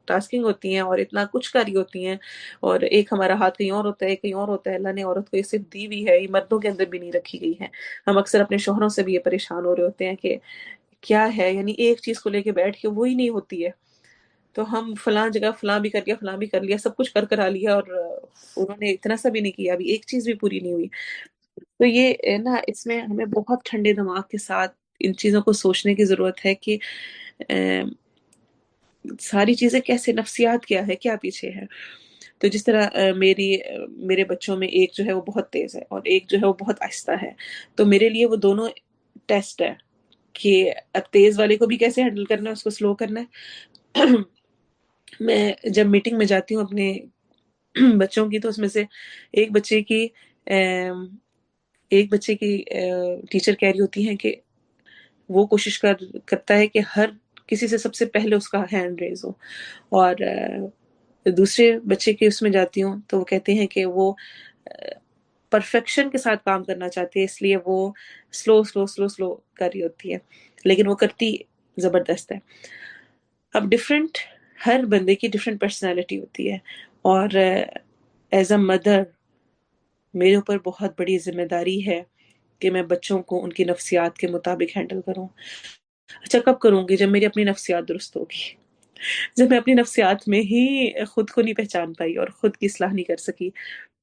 ٹاسکنگ ہوتی ہیں اور اتنا کچھ کری ہوتی ہیں، اور ایک ہمارا ہاتھ کہیں اور ہوتا ہے، کہیں اور ہوتا ہے، اللہ نے عورت کو یہ صرف دی ہوئی ہے، یہ مردوں کے اندر بھی نہیں رکھی گئی ہے۔ ہم اکثر اپنے شوہروں سے بھی یہ پریشان ہو رہے ہوتے ہیں کہ کیا ہے، یعنی ایک چیز کو لے کے بیٹھ کے وہی نہیں ہوتی ہے، تو ہم فلاں جگہ فلاں بھی کر لیا، فلاں بھی کر لیا، سب کچھ کرا لیا، اور انہوں نے اتنا سا بھی نہیں کیا، ابھی ایک چیز بھی پوری نہیں ہوئی۔ تو یہ نا اس میں ہمیں بہت ٹھنڈے دماغ کے ساتھ ان چیزوں کو سوچنے کی ضرورت ہے کہ ساری چیزیں کیسے، نفسیات کیا ہے، کیا پیچھے ہے۔ تو جس طرح میرے بچوں میں ایک جو ہے وہ بہت تیز ہے اور ایک جو ہے وہ بہت آہستہ ہے، تو میرے لیے وہ دونوں ٹیسٹ ہے کہ اب تیز والے کو بھی کیسے ہینڈل کرنا ہے، اس کو سلو کرنا ہے۔ میں جب میٹنگ میں جاتی ہوں اپنے بچوں کی، تو اس میں سے ایک بچے کی ٹیچر کہہ رہی ہوتی ہیں کہ وہ کوشش کرتا ہے کہ ہر کسی سے سب سے پہلے اس کا ہینڈ ریز ہو، اور دوسرے بچے کے اس میں جاتی ہوں تو وہ کہتے ہیں کہ وہ پرفیکشن کے ساتھ کام کرنا چاہتے ہیں، اس لیے وہ سلو سلو سلو سلو کر رہی ہوتی ہے، لیکن وہ کرتی زبردست ہے۔ اب ہر بندے کی ڈفرینٹ پرسنالٹی ہوتی ہے، اور ایز اے مدر میرے اوپر بہت بڑی ذمہ داری ہے کہ میں بچوں کو ان کی نفسیات کے مطابق ہینڈل کروں۔ اچھا کب کروں گی؟ جب میری اپنی نفسیات درست ہوگی، جب میں اپنی نفسیات میں ہی خود کو نہیں پہچان پائی اور خود کی اصلاح نہیں کر سکی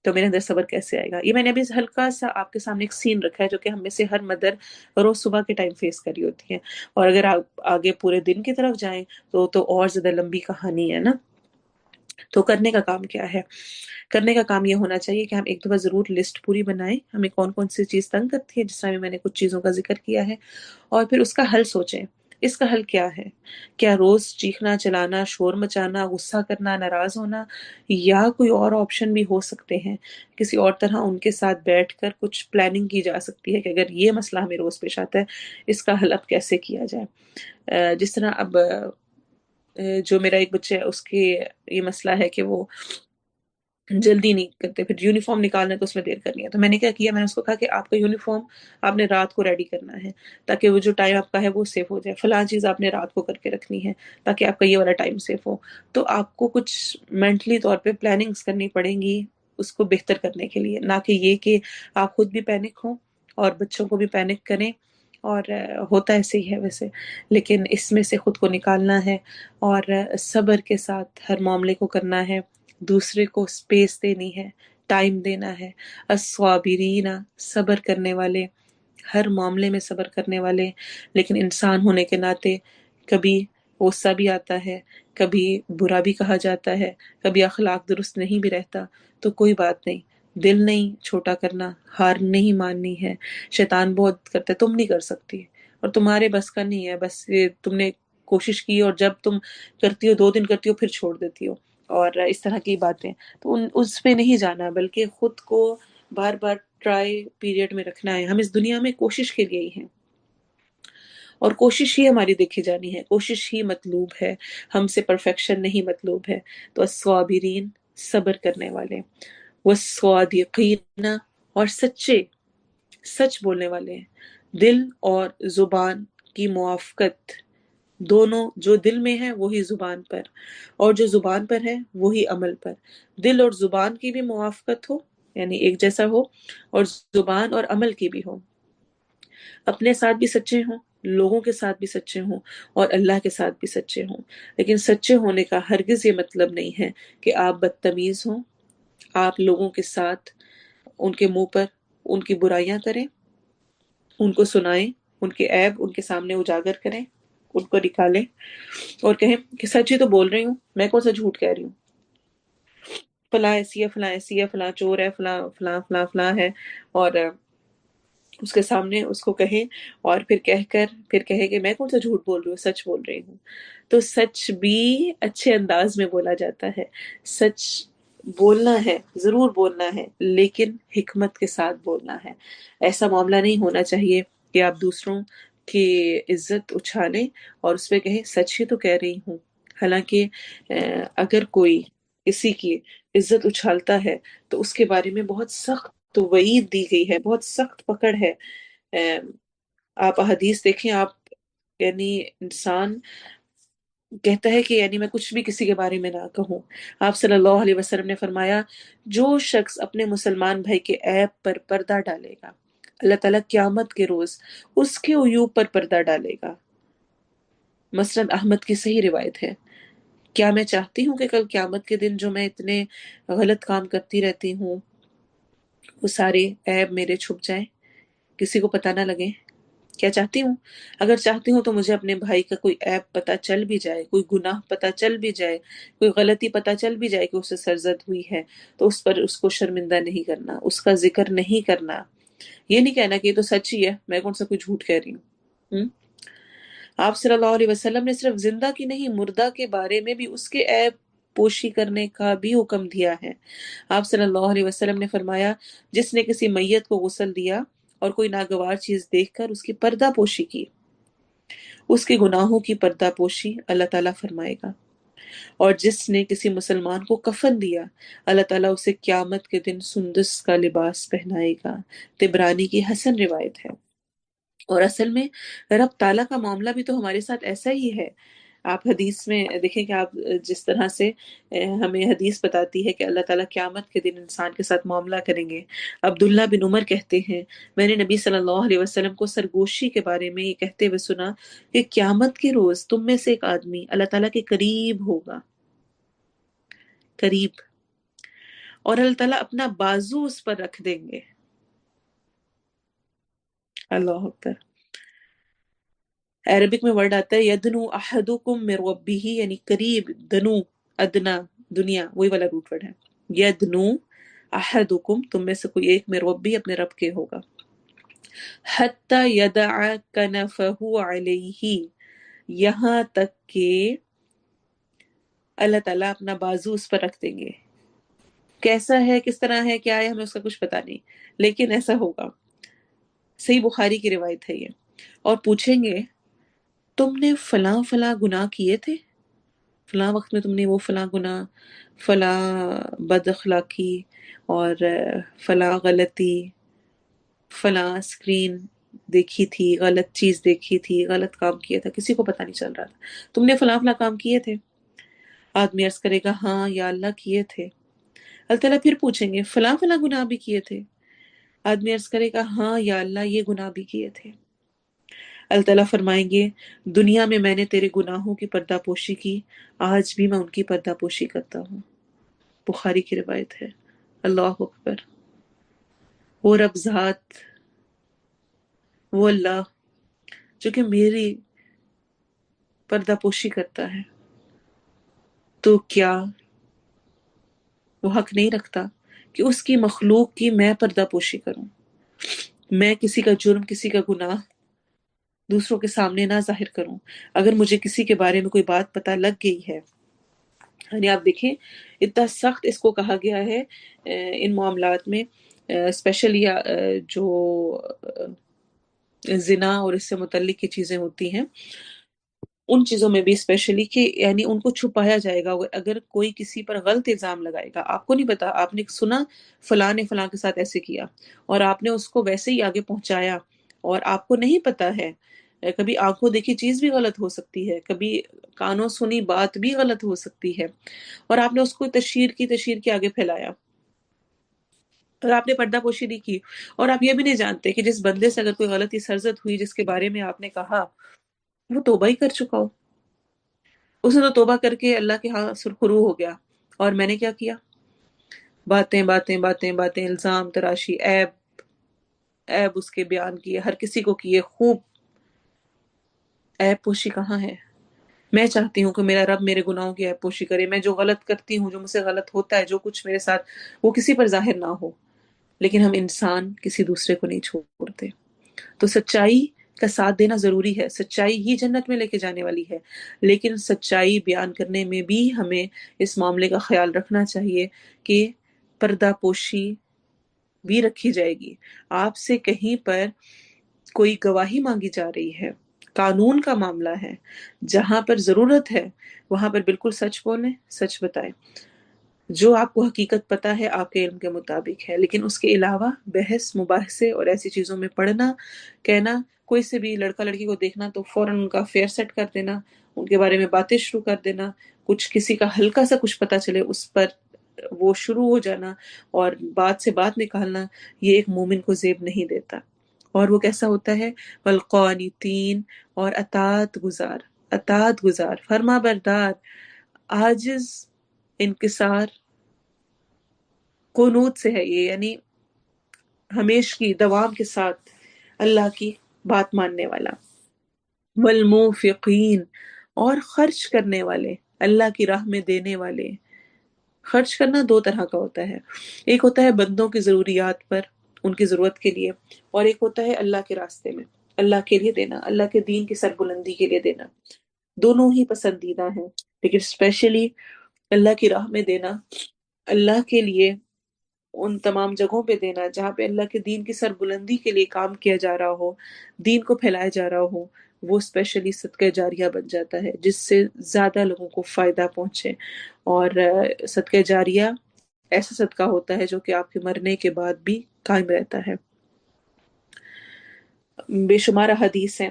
تو میرے اندر صبر کیسے آئے گا؟ یہ میں نے ابھی ہلکا سا آپ کے سامنے ایک سین رکھا ہے جو کہ ہم میں سے ہر مدر روز صبح کے ٹائم فیس کر رہی ہوتی ہے، اور اگر آپ آگے پورے دن کی طرف جائیں تو اور زیادہ لمبی کہانی ہے نا۔ تو کرنے کا کام کیا ہے؟ کرنے کا کام یہ ہونا چاہیے کہ ہم ایک دفعہ ضرور لسٹ پوری بنائیں، ہمیں کون کون سی چیز تنگ کرتی ہے، جس طرح میں نے کچھ چیزوں کا ذکر کیا ہے، اور پھر اس کا حل سوچیں۔ اس کا حل کیا ہے؟ کیا روز چیخنا، چلانا، شور مچانا، غصہ کرنا، ناراض ہونا، یا کوئی اور آپشن بھی ہو سکتے ہیں؟ کسی اور طرح ان کے ساتھ بیٹھ کر کچھ پلاننگ کی جا سکتی ہے کہ اگر یہ مسئلہ ہمیں روز پیش آتا ہے اس کا حل اب کیسے کیا جائے۔ جس طرح اب جو میرا ایک بچہ ہے اس کے یہ مسئلہ ہے کہ وہ جلدی نہیں کرتے، پھر یونیفارم نکالنا ہے تو اس میں دیر کرنی ہے، تو میں نے کیا کیا، میں نے اس کو کہا کہ آپ کا یونیفارم آپ نے رات کو ریڈی کرنا ہے تاکہ وہ جو ٹائم آپ کا ہے وہ سیف ہو جائے، فلاں چیز آپ نے رات کو کر کے رکھنی ہے تاکہ آپ کا یہ والا ٹائم سیف ہو۔ تو آپ کو کچھ مینٹلی طور پہ پلاننگز کرنی پڑیں گی اس کو بہتر کرنے کے لیے، نہ کہ یہ کہ آپ خود بھی پینک ہوں اور بچوں کو بھی پینک کریں، اور ہوتا ایسے ہی ہے ویسے، لیکن اس میں سے خود کو نکالنا ہے اور صبر کے ساتھ ہر معاملے کو کرنا ہے، دوسرے کو سپیس دینی ہے، ٹائم دینا ہے۔ الصابرین، صبر کرنے والے، ہر معاملے میں صبر کرنے والے، لیکن انسان ہونے کے ناطے کبھی غصہ بھی آتا ہے، کبھی برا بھی کہا جاتا ہے، کبھی اخلاق درست نہیں بھی رہتا، تو کوئی بات نہیں، دل نہیں چھوٹا کرنا، ہار نہیں ماننی ہے۔ شیطان بہت کرتا ہے، تم نہیں کر سکتی اور تمہارے بس کا نہیں ہے، بس یہ تم نے کوشش کی اور جب تم کرتی ہو 2 دن کرتی ہو پھر چھوڑ دیتی ہو، اور اس طرح کی باتیں، تو اس پہ نہیں جانا، بلکہ خود کو بار بار ٹرائی پیریڈ میں رکھنا ہے۔ ہم اس دنیا میں کوشش کے لیے ہی ہیں، اور کوشش ہی ہماری دیکھی جانی ہے، کوشش ہی مطلوب ہے، ہم سے پرفیکشن نہیں مطلوب ہے۔ تو الصابرین، صبر کرنے والے، والصادقین، اور سچے، سچ بولنے والے ہیں۔ دل اور زبان کی موافقت، دونوں، جو دل میں ہے وہی زبان پر، اور جو زبان پر ہے وہی عمل پر۔ دل اور زبان کی بھی موافقت ہو، یعنی ایک جیسا ہو، اور زبان اور عمل کی بھی ہو، اپنے ساتھ بھی سچے ہوں، لوگوں کے ساتھ بھی سچے ہوں، اور اللہ کے ساتھ بھی سچے ہوں۔ لیکن سچے ہونے کا ہرگز یہ مطلب نہیں ہے کہ آپ بدتمیز ہوں، آپ لوگوں کے ساتھ ان کے منہ پر ان کی برائیاں کریں، ان کو سنائیں، ان کے عیب ان کے سامنے اجاگر کریں، ان کو نکالیں اور کہیں کہ سچ ہی تو بول رہی ہوں، میں کون سا جھوٹ کہہ رہی ہوں، فلاں ایسی ہے، فلاں ایسی ہے، فلاں چور ہے، فلاں فلاں فلاں فلاں ہے، اور اس کے سامنے اس کو کہیں، اور پھر کہہ کر پھر کہے کہ میں کون سا جھوٹ بول رہی ہوں، سچ بول رہی ہوں۔ تو سچ بھی اچھے انداز میں بولا جاتا ہے، سچ بولنا ہے، ضرور بولنا ہے، لیکن حکمت کے ساتھ بولنا ہے۔ ایسا معاملہ نہیں ہونا چاہیے کہ آپ دوسروں کی عزت اچھالیں اور اس پہ کہیں سچ ہی تو کہہ رہی ہوں۔ حالانکہ اگر کوئی کسی کی عزت اچھالتا ہے تو اس کے بارے میں بہت سخت تو وعید دی گئی ہے، بہت سخت پکڑ ہے۔ آپ حدیث دیکھیں، آپ، یعنی انسان کہتا ہے کہ یعنی میں کچھ بھی کسی کے بارے میں نہ کہوں۔ آپ صلی اللہ علیہ وسلم نے فرمایا، جو شخص اپنے مسلمان بھائی کے عیب پر پردہ ڈالے گا، اللہ تعالیٰ قیامت کے روز اس کے عیوب پر پردہ ڈالے گا۔ مسند احمد کی صحیح روایت ہے۔ کیا میں چاہتی ہوں کہ کل قیامت کے دن جو میں اتنے غلط کام کرتی رہتی ہوں، وہ سارے عیب میرے چھپ جائیں، کسی کو پتہ نہ لگے؟ کیا چاہتی ہوں؟ اگر چاہتی ہوں تو مجھے اپنے بھائی کا کوئی عیب پتہ چل بھی جائے، کوئی گناہ پتہ چل بھی جائے، کوئی غلطی پتہ چل بھی جائے کہ اسے سرزد ہوئی ہے، تو اس پر اس کو شرمندہ نہیں کرنا، اس کا ذکر نہیں کرنا، یہ نہیں کہنا کہ یہ تو سچ ہی ہے، میں کون سا کوئی جھوٹ کہہ رہی ہوں۔ آپ صلی اللہ علیہ وسلم نے صرف زندہ کی نہیں، مردہ کے بارے میں بھی اس کے عیب پوشی کرنے کا بھی حکم دیا ہے۔ آپ صلی اللہ علیہ وسلم نے فرمایا، جس نے کسی میت کو غسل دیا اور کوئی ناگوار چیز دیکھ کر اس کی پردہ پوشی کی، اس کے گناہوں کی پردہ پوشی اللہ تعالیٰ فرمائے گا، اور جس نے کسی مسلمان کو کفن دیا، اللہ تعالیٰ اسے قیامت کے دن سندس کا لباس پہنائے گا۔ طبرانی کی حسن روایت ہے۔ اور اصل میں رب تعالیٰ کا معاملہ بھی تو ہمارے ساتھ ایسا ہی ہے۔ آپ حدیث میں دیکھیں کہ آپ جس طرح سے ہمیں حدیث بتاتی ہے کہ اللہ تعالیٰ قیامت کے دن انسان کے ساتھ معاملہ کریں گے۔ عبداللہ بن عمر کہتے ہیں، میں نے نبی صلی اللہ علیہ وسلم کو سرگوشی کے بارے میں یہ کہتے ہوئے سنا کہ قیامت کے روز تم میں سے ایک آدمی اللہ تعالیٰ کے قریب ہوگا، قریب، اور اللہ تعالیٰ اپنا بازو اس پر رکھ دیں گے۔ اللہ اکبر۔ عربک میں ورڈ آتا ہے یدنو احدکم من ربہ، یعنی قریب، دنو، ادنا، دنیا، وہی والا روٹ ورڈ ہے۔ یدنو احدکم، تم میں سے کوئی ایک، من ربی، اپنے رب کے ہوگا، حتی یدع کنفہ علیہ، یہاں تک کہ اللہ تعالیٰ اپنا بازو اس پر رکھ دیں گے۔ کیسا ہے، کس طرح ہے، کیا ہے، ہمیں اس کا کچھ پتا نہیں، لیکن ایسا ہوگا۔ صحیح بخاری کی روایت ہے یہ۔ اور پوچھیں گے، تم نے فلاں فلاں گناہ کیے تھے، فلاں وقت میں تم نے وہ فلاں گناہ، فلاں بد اخلاقی، اور فلاں غلطی، فلاں اسکرین دیکھی تھی، غلط چیز دیکھی تھی، غلط کام کیا تھا، کسی کو پتہ نہیں چل رہا تھا، تم نے فلاں فلاں کام کیے تھے؟ آدمی عرض کرے گا، ہاں یا اللہ کیے تھے۔ اللہ تعالیٰ پھر پوچھیں گے، فلاں فلاں گناہ بھی کیے تھے؟ آدمی عرض کرے گا، ہاں یا اللہ یہ گناہ بھی کیے تھے۔ اللہ تعالیٰ فرمائیں گے، دنیا میں نے تیرے گناہوں کی پردہ پوشی کی، آج بھی میں ان کی پردہ پوشی کرتا ہوں۔ بخاری کی روایت ہے۔ اللہ اکبر۔ وہ رب ذات، وہ اللہ جو کہ میری پردہ پوشی کرتا ہے، تو کیا وہ حق نہیں رکھتا کہ اس کی مخلوق کی میں پردہ پوشی کروں، میں کسی کا جرم، کسی کا گناہ دوسروں کے سامنے نہ ظاہر کروں؟ اگر مجھے کسی کے بارے میں کوئی بات پتہ لگ گئی ہے، یعنی آپ دیکھیں اتنا سخت اس کو کہا گیا ہے ان معاملات میں، اسپیشلی جو زنا اور اس سے متعلق کی چیزیں ہوتی ہیں، ان چیزوں میں بھی اسپیشلی کہ یعنی ان کو چھپایا جائے گا۔ اگر کوئی کسی پر غلط الزام لگائے گا، آپ کو نہیں پتا، آپ نے سنا فلاں نے فلاں کے ساتھ ایسے کیا، اور آپ نے اس کو ویسے ہی آگے پہنچایا، اور آپ کو نہیں پتا ہے، کبھی آنکھوں دیکھی چیز بھی غلط ہو سکتی ہے، کبھی کانوں سنی بات بھی غلط ہو سکتی ہے، اور آپ نے اس کو تشہیر کی آگے پھیلایا، اور آپ نے پردہ پوشی نہیں کی، اور آپ یہ بھی نہیں جانتے کہ جس بندے سے اگر کوئی غلطی سرزد ہوئی، جس کے بارے میں آپ نے کہا، وہ توبہ ہی کر چکا ہو، اس نے تو توبہ کر کے اللہ کے ہاں سرخرو ہو گیا، اور میں نے کیا کیا؟ باتیں باتیں باتیں باتیں، الزام تراشی، عیب عیب اس کے بیان کیے، ہر کسی کو کیے خوب۔ عیب پوشی کہاں ہے؟ میں چاہتی ہوں کہ میرا رب میرے گناہوں کی عیب پوشی کرے، میں جو غلط کرتی ہوں، جو مجھ سے غلط ہوتا ہے، جو کچھ میرے ساتھ، وہ کسی پر ظاہر نہ ہو، لیکن ہم انسان کسی دوسرے کو نہیں چھوڑتے۔ تو سچائی کا ساتھ دینا ضروری ہے، سچائی ہی جنت میں لے کے جانے والی ہے، لیکن سچائی بیان کرنے میں بھی ہمیں اس معاملے کا خیال رکھنا چاہیے کہ پردہ پوشی بھی رکھی جائے گی۔ آپ سے کہیں پر کوئی گواہی مانگی جا رہی ہے، قانون کا معاملہ ہے، جہاں پر ضرورت ہے وہاں پر بالکل سچ بولیں، سچ بتائیں، جو آپ کو حقیقت پتا ہے آپ کے علم کے مطابق ہے، لیکن اس کے علاوہ بحث مباحثے اور ایسی چیزوں میں پڑھنا، کہنا، کوئی سے بھی لڑکا لڑکی کو دیکھنا تو فوراً ان کا فیئر سیٹ کر دینا، ان کے بارے میں باتیں شروع کر دینا، کچھ کسی کا ہلکا سا کچھ پتا چلے اس پر وہ شروع ہو جانا اور بات سے بات نکالنا، یہ ایک مومن کو زیب نہیں دیتا۔ اور وہ کیسا ہوتا ہے؟ والقانتین، اور اطاعت گزار، فرما بردار، عاجز، انکسار، قنوت سے ہے یہ، یعنی ہمیش کی دوام کے ساتھ اللہ کی بات ماننے والا۔ والموفقین، اور خرچ کرنے والے، اللہ کی راہ میں دینے والے۔ خرچ کرنا دو طرح کا ہوتا ہے، ایک ہوتا ہے بندوں کی ضروریات پر، ان کی ضرورت کے لیے، اور ایک ہوتا ہے اللہ کے راستے میں، اللہ کے لیے دینا، اللہ کے دین کی سربلندی کے لیے دینا۔ دونوں ہی پسندیدہ ہیں، لیکن اسپیشلی اللہ کی راہ میں دینا، اللہ کے لیے ان تمام جگہوں پہ دینا جہاں پہ اللہ کے دین کی سربلندی کے لیے کام کیا جا رہا ہو، دین کو پھیلایا جا رہا ہو، وہ اسپیشلی صدقہ جاریہ بن جاتا ہے، جس سے زیادہ لوگوں کو فائدہ پہنچے۔ اور صدقہ جاریہ ایسا صدقہ ہوتا ہے جو کہ آپ کے مرنے کے بعد بھی قائم رہتا ہے۔ بے شمار حدیث ہیں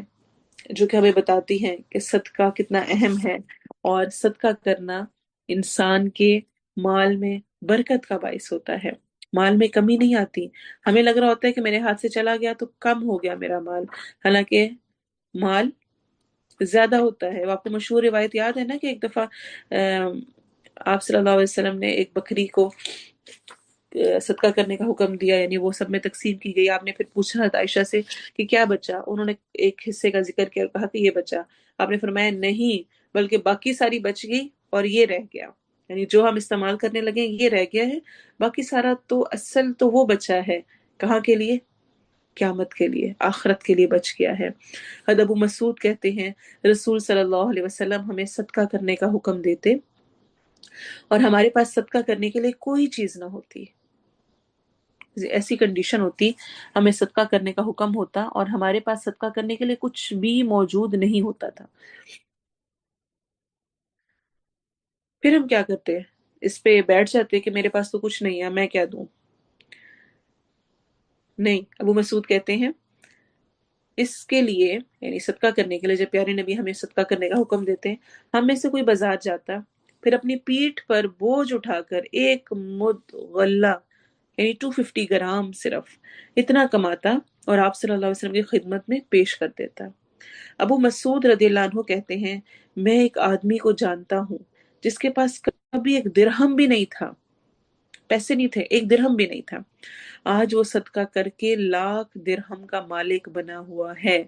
جو کہ ہمیں بتاتی ہیں کہ صدقہ کتنا اہم ہے، اور صدقہ کرنا انسان کے مال میں برکت کا باعث ہوتا ہے، مال میں کمی نہیں آتی۔ ہمیں لگ رہا ہوتا ہے کہ میرے ہاتھ سے چلا گیا تو کم ہو گیا میرا مال، حالانکہ مال زیادہ ہوتا ہے۔ وہ آپ کو مشہور روایت یاد ہے نا کہ ایک دفعہ آپ صلی اللہ علیہ وسلم نے ایک بکری کو صدقہ کرنے کا حکم دیا، یعنی وہ سب میں تقسیم کی گئی۔ آپ نے پھر پوچھا حضرت عائشہ سے کہ کیا بچا؟ انہوں نے ایک حصے کا ذکر کیا اور کہا کہ یہ بچا۔ آپ نے فرمایا نہیں، بلکہ باقی ساری بچ گئی اور یہ رہ گیا، یعنی جو ہم استعمال کرنے لگے یہ رہ گیا ہے، باقی سارا تو اصل تو وہ بچا ہے، کہاں کے لیے؟ قیامت کے لیے، آخرت کے لیے بچ گیا ہے۔ حضرت ابو مسعود کہتے ہیں رسول صلی اللہ علیہ وسلم ہمیں صدقہ کرنے کا حکم دیتے، اور ہمارے پاس صدقہ کرنے کے لیے کوئی چیز نہ ہوتی، ایسی کنڈیشن ہوتی ہمیں صدقہ کرنے کا حکم ہوتا اور ہمارے پاس صدقہ کرنے کے لیے کچھ بھی موجود نہیں ہوتا تھا، پھر ہم کیا کرتے؟ اس پہ بیٹھ جاتے کہ میرے پاس تو کچھ نہیں ہے، میں کیا دوں؟ نہیں، ابو مسعود کہتے ہیں اس کے لیے، یعنی صدقہ کرنے کے لیے جب پیارے نبی ہمیں صدقہ کرنے کا حکم دیتے ہیں، ہم میں سے کوئی بازار جاتا، پھر اپنی پیٹھ پر بوجھ اٹھا کر ایک مد غلہ، یعنی 250 گرام صرف اتنا کماتا اور آپ صلی اللہ علیہ وسلم کی خدمت میں پیش کر دیتا۔ ابو مسعود رضی اللہ عنہ کہتے ہیں میں ایک آدمی کو جانتا ہوں جس کے پاس کبھی ایک درہم بھی نہیں تھا، پیسے نہیں تھے، ایک درہم بھی نہیں تھا، آج وہ صدقہ کر کے 1,00,000 درہم کا مالک بنا ہوا ہے۔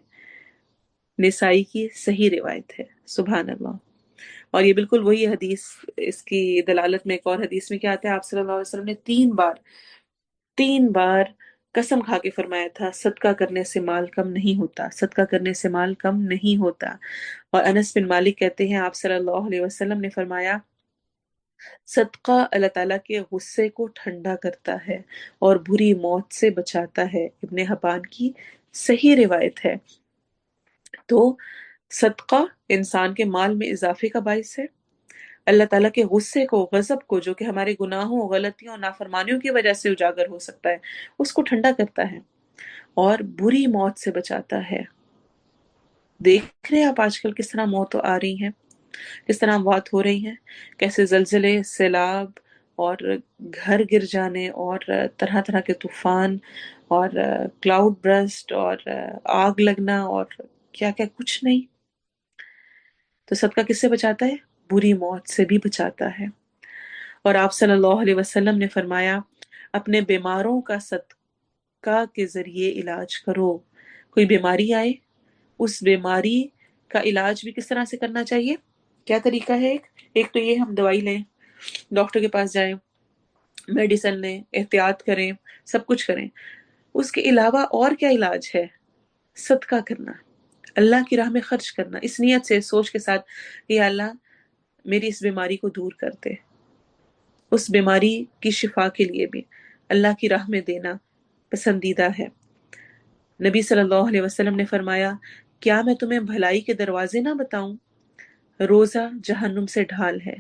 نسائی کی صحیح روایت ہے۔ سبحان اللہ. اور یہ بالکل وہی حدیث، اس کی دلالت میں ایک اور حدیث میں کیا آتا ہے، آپ صلی اللہ علیہ وسلم نے 3 بار قسم کھا کے فرمایا تھا صدقہ کرنے سے مال کم نہیں ہوتا، صدقہ کرنے سے مال کم نہیں ہوتا. اور انس بن مالک کہتے ہیں آپ صلی اللہ علیہ وسلم نے فرمایا صدقہ اللہ تعالیٰ کے غصے کو ٹھنڈا کرتا ہے اور بری موت سے بچاتا ہے. ابن حبان کی صحیح روایت ہے. تو صدقہ انسان کے مال میں اضافے کا باعث ہے، اللہ تعالیٰ کے غصے کو، غضب کو، جو کہ ہمارے گناہوں، غلطیوں، نافرمانیوں کی وجہ سے اجاگر ہو سکتا ہے، اس کو ٹھنڈا کرتا ہے اور بری موت سے بچاتا ہے. دیکھ رہے ہیں آپ آج کل کس طرح موت آ رہی ہیں، کس طرح اموات ہو رہی ہیں، کیسے زلزلے، سیلاب اور گھر گر جانے اور طرح طرح کے طوفان اور کلاؤڈ برسٹ اور آگ لگنا اور کیا کیا کچھ نہیں. تو صدقہ کس سے بچاتا ہے؟ بری موت سے بھی بچاتا ہے. اور آپ صلی اللہ علیہ وسلم نے فرمایا اپنے بیماروں کا صدقہ کے ذریعے علاج کرو. کوئی بیماری آئے، اس بیماری کا علاج بھی کس طرح سے کرنا چاہیے؟ کیا طریقہ ہے؟ ایک تو یہ ہم دوائی لیں، ڈاکٹر کے پاس جائیں، میڈیسن لیں، احتیاط کریں، سب کچھ کریں. اس کے علاوہ اور کیا علاج ہے؟ صدقہ کرنا، اللہ کی راہ میں خرچ کرنا، اس نیت سے، سوچ کے ساتھ کہ یا اللہ میری اس بیماری کو دور کر دے. اس بیماری کی شفا کے لیے بھی اللہ کی راہ میں دینا پسندیدہ ہے. نبی صلی اللہ علیہ وسلم نے فرمایا کیا میں تمہیں بھلائی کے دروازے نہ بتاؤں؟ روزہ جہنم سے ڈھال ہے.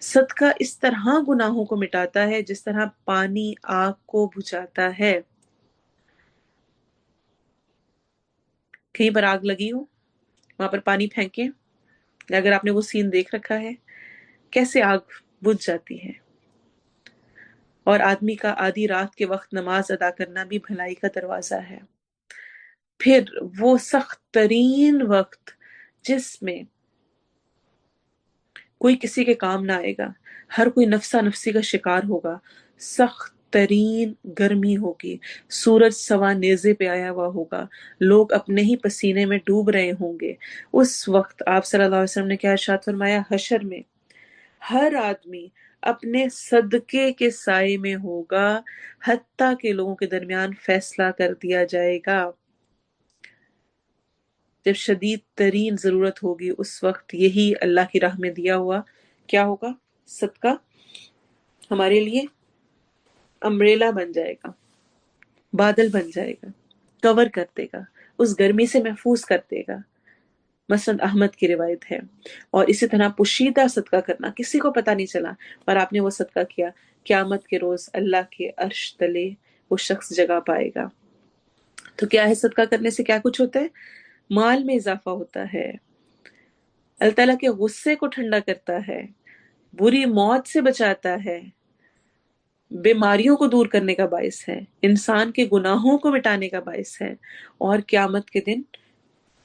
صدقہ اس طرح گناہوں کو مٹاتا ہے جس طرح پانی آگ کو بجھاتا ہے. کہیں پر آگ لگی ہو، وہاں پر پانی پھینکیں، اگر آپ نے وہ سین دیکھ رکھا ہے کیسے آگ بجھ جاتی ہے. اور آدمی کا آدھی رات کے وقت نماز ادا کرنا بھی بھلائی کا دروازہ ہے. پھر وہ سخت ترین وقت جس میں کوئی کسی کے کام نہ آئے گا، ہر کوئی نفسا نفسی کا شکار ہوگا، سخت ترین گرمی ہوگی، سورج سوا نیزے پہ آیا ہوا ہوگا، لوگ اپنے ہی پسینے میں ڈوب رہے ہوں گے. اس وقت آپ صلی اللہ علیہ وسلم نے کیا ارشاد فرمایا، حشر میں ہر آدمی اپنے صدقے کے سائے میں ہوگا حتیٰ کہ لوگوں کے درمیان فیصلہ کر دیا جائے گا. جب شدید ترین ضرورت ہوگی اس وقت یہی اللہ کی راہ میں دیا ہوا کیا ہوگا؟ صدقہ ہمارے لیے امبریلا بن جائے گا، بادل بن جائے گا، کور کر دے گا، اس گرمی سے محفوظ کر دے گا. مسند احمد کی روایت ہے. اور اسی طرح پوشیدہ صدقہ کرنا، کسی کو پتہ نہیں چلا اور آپ نے وہ صدقہ کیا، قیامت کے روز اللہ کے عرش تلے وہ شخص جگہ پائے گا. تو کیا ہے؟ صدقہ کرنے سے کیا کچھ ہوتا ہے؟ مال میں اضافہ ہوتا ہے، اللہ تعالیٰ کے غصے کو ٹھنڈا کرتا ہے، بری موت سے بچاتا ہے، بیماریوں کو دور کرنے کا باعث ہے، انسان کے گناہوں کو مٹانے کا باعث ہے، اور قیامت کے دن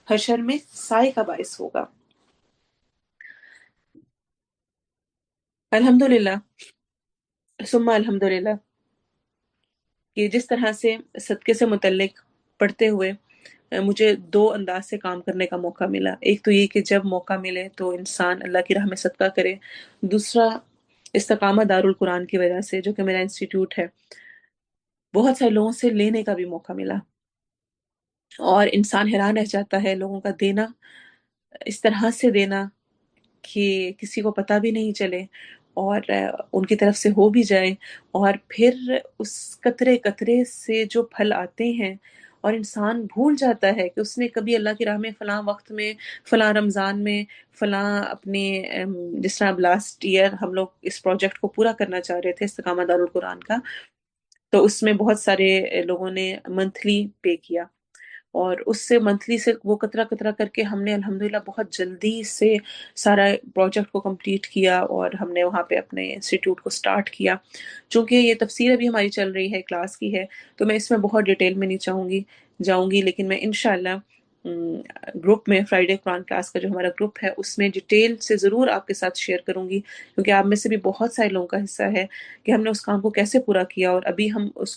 حشر میں سائے کا باعث ہوگا. الحمدللہ ثم الحمدللہ کہ جس طرح سے صدقے سے متعلق پڑھتے ہوئے مجھے 2 انداز سے کام کرنے کا موقع ملا. ایک تو یہ کہ جب موقع ملے تو انسان اللہ کی راہ میں صدقہ کرے. دوسرا استقامہ دارالقرآن کی وجہ سے، جو کہ میرا انسٹیٹیوٹ ہے، بہت سارے لوگوں سے لینے کا بھی موقع ملا اور انسان حیران رہ جاتا ہے لوگوں کا دینا، اس طرح سے دینا کہ کسی کو پتہ بھی نہیں چلے اور ان کی طرف سے ہو بھی جائے، اور پھر اس قطرے قطرے سے جو پھل آتے ہیں اور انسان بھول جاتا ہے کہ اس نے کبھی اللہ کی راہ میں فلاں وقت میں، فلاں رمضان میں، فلاں اپنے جس طرح لاسٹ ایئر ہم لوگ اس پروجیکٹ کو پورا کرنا چاہ رہے تھے استقامہ دارالقرآن کا، تو اس میں بہت سارے لوگوں نے منتھلی پے کیا اور اس سے منتھلی سے وہ قطرہ قطرہ کر کے ہم نے الحمدللہ بہت جلدی سے سارا پروجیکٹ کو کمپلیٹ کیا اور ہم نے وہاں پہ اپنے انسٹیٹیوٹ کو سٹارٹ کیا. چونکہ یہ تفسیر ابھی ہماری چل رہی ہے، کلاس کی ہے، تو میں اس میں بہت ڈیٹیل میں نہیں جاؤں گی، لیکن میں انشاءاللہ گروپ میں، فرائیڈے قرآن کلاس کا جو ہمارا گروپ ہے، اس میں ڈیٹیل سے ضرور آپ کے ساتھ شیئر کروں گی، کیونکہ آپ میں سے بھی بہت سارے لوگوں کا حصہ ہے کہ ہم نے اس کام کو کیسے پورا کیا اور ابھی ہم اس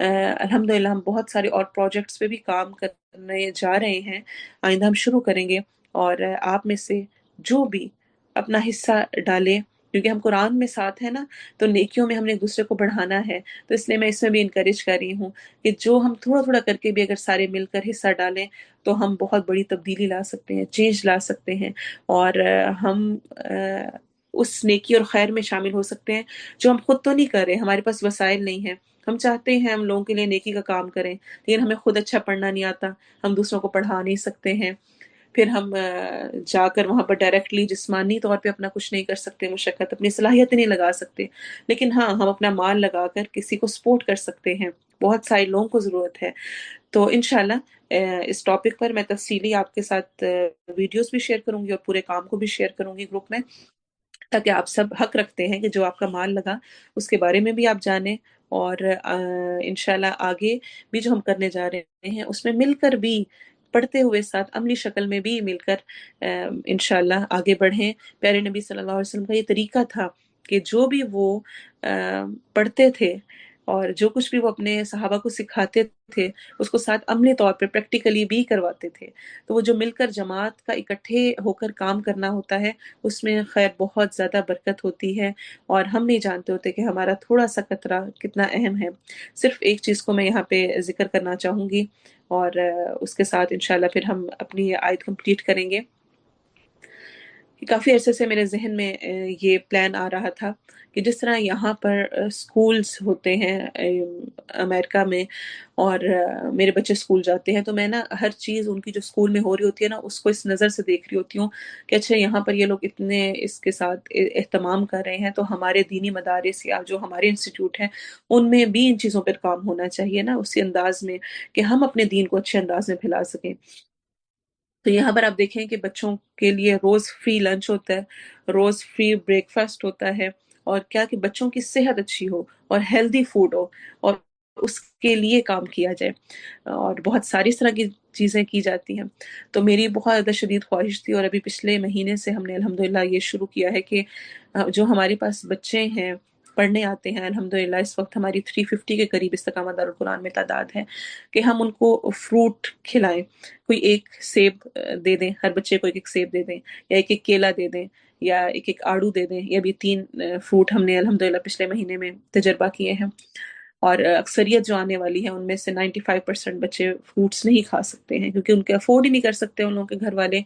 الحمدللہ ہم بہت سارے اور پروجیکٹس پہ بھی کام کرنے جا رہے ہیں، آئندہ ہم شروع کریں گے. اور آپ میں سے جو بھی اپنا حصہ ڈالے، کیونکہ ہم قرآن میں ساتھ ہیں نا، تو نیکیوں میں ہم نے ایک دوسرے کو بڑھانا ہے. تو اس لیے میں اس میں بھی انکریج کر رہی ہوں کہ جو ہم تھوڑا تھوڑا کر کے بھی اگر سارے مل کر حصہ ڈالیں تو ہم بہت بڑی تبدیلی لا سکتے ہیں، چینج لا سکتے ہیں. اور ہم اس نیکی اور خیر میں شامل ہو سکتے ہیں جو ہم خود تو نہیں کر رہے. ہمارے پاس وسائل نہیں ہیں، ہم چاہتے ہیں ہم لوگوں کے لیے نیکی کا کام کریں، لیکن ہمیں خود اچھا پڑھنا نہیں آتا، ہم دوسروں کو پڑھا نہیں سکتے ہیں. پھر ہم جا کر وہاں پر ڈائریکٹلی جسمانی طور پہ اپنا کچھ نہیں کر سکتے، مشقت اپنی صلاحیتیں نہیں لگا سکتے، لیکن ہاں ہم اپنا مال لگا کر کسی کو سپورٹ کر سکتے ہیں. بہت سارے لوگوں کو ضرورت ہے. تو انشاءاللہ اس ٹاپک پر میں تفصیلی آپ کے ساتھ ویڈیوز بھی شیئر کروں گی اور پورے کام کو بھی شیئر کروں گی گروپ میں، تاکہ آپ سب حق رکھتے ہیں کہ جو آپ کا مال لگا اس کے بارے میں بھی آپ جانیں. اور انشاءاللہ آگے بھی جو ہم کرنے جا رہے ہیں اس میں مل کر بھی پڑھتے ہوئے ساتھ عملی شکل میں بھی مل کر انشاءاللہ آگے بڑھیں. پیارے نبی صلی اللہ علیہ وسلم کا یہ طریقہ تھا کہ جو بھی وہ پڑھتے تھے اور جو کچھ بھی وہ اپنے صحابہ کو سکھاتے تھے اس کو ساتھ عملی طور پہ پریکٹیکلی بھی کرواتے تھے. تو وہ جو مل کر جماعت کا اکٹھے ہو کر کام کرنا ہوتا ہے اس میں خیر بہت زیادہ برکت ہوتی ہے، اور ہم نہیں جانتے ہوتے کہ ہمارا تھوڑا سا قطرہ کتنا اہم ہے. صرف ایک چیز کو میں یہاں پہ ذکر کرنا چاہوں گی اور اس کے ساتھ انشاءاللہ پھر ہم اپنی یہ آیت کمپلیٹ کریں گے. کافی عرصے سے میرے ذہن میں یہ پلان آ رہا تھا کہ جس طرح یہاں پر سکولز ہوتے ہیں امریکہ میں، اور میرے بچے سکول جاتے ہیں، تو میں نا ہر چیز ان کی جو سکول میں ہو رہی ہوتی ہے نا اس کو اس نظر سے دیکھ رہی ہوتی ہوں کہ اچھا یہاں پر یہ لوگ اتنے اس کے ساتھ اہتمام کر رہے ہیں، تو ہمارے دینی مدارس یا جو ہمارے انسٹیٹیوٹ ہیں ان میں بھی ان چیزوں پر کام ہونا چاہیے نا، اسی انداز میں کہ ہم اپنے دین کو اچھے انداز میں پھیلا سکیں. تو یہاں پر آپ دیکھیں کہ بچوں کے لیے روز فری لنچ ہوتا ہے، روز فری بریک فاسٹ ہوتا ہے، اور کیا کہ بچوں کی صحت اچھی ہو اور ہیلدی فوڈ ہو اور اس کے لیے کام کیا جائے، اور بہت ساری اس طرح کی چیزیں کی جاتی ہیں. تو میری بہت زیادہ شدید خواہش تھی، اور ابھی پچھلے مہینے سے ہم نے الحمدللہ یہ شروع کیا ہے کہ جو ہمارے پاس بچے ہیں پڑھنے آتے ہیں، الحمدللہ اس وقت ہماری 350 کے قریب استقامت دارالقرآن میں تعداد ہے، کہ ہم ان کو فروٹ کھلائیں. کوئی ایک سیب دے دیں، ہر بچے کو ایک ایک سیب دے دیں، یا ایک ایک کیلا دے دیں، یا ایک ایک آڑو دے دیں. یہ بھی 3 فروٹ ہم نے الحمدللہ پچھلے مہینے میں تجربہ کیے ہیں. اور اکثریت جو آنے والی ہے ان میں سے 95% بچے فروٹس نہیں کھا سکتے ہیں کیونکہ ان کے افورڈ ہی نہیں کر سکتے ان لوگوں کے گھر والے.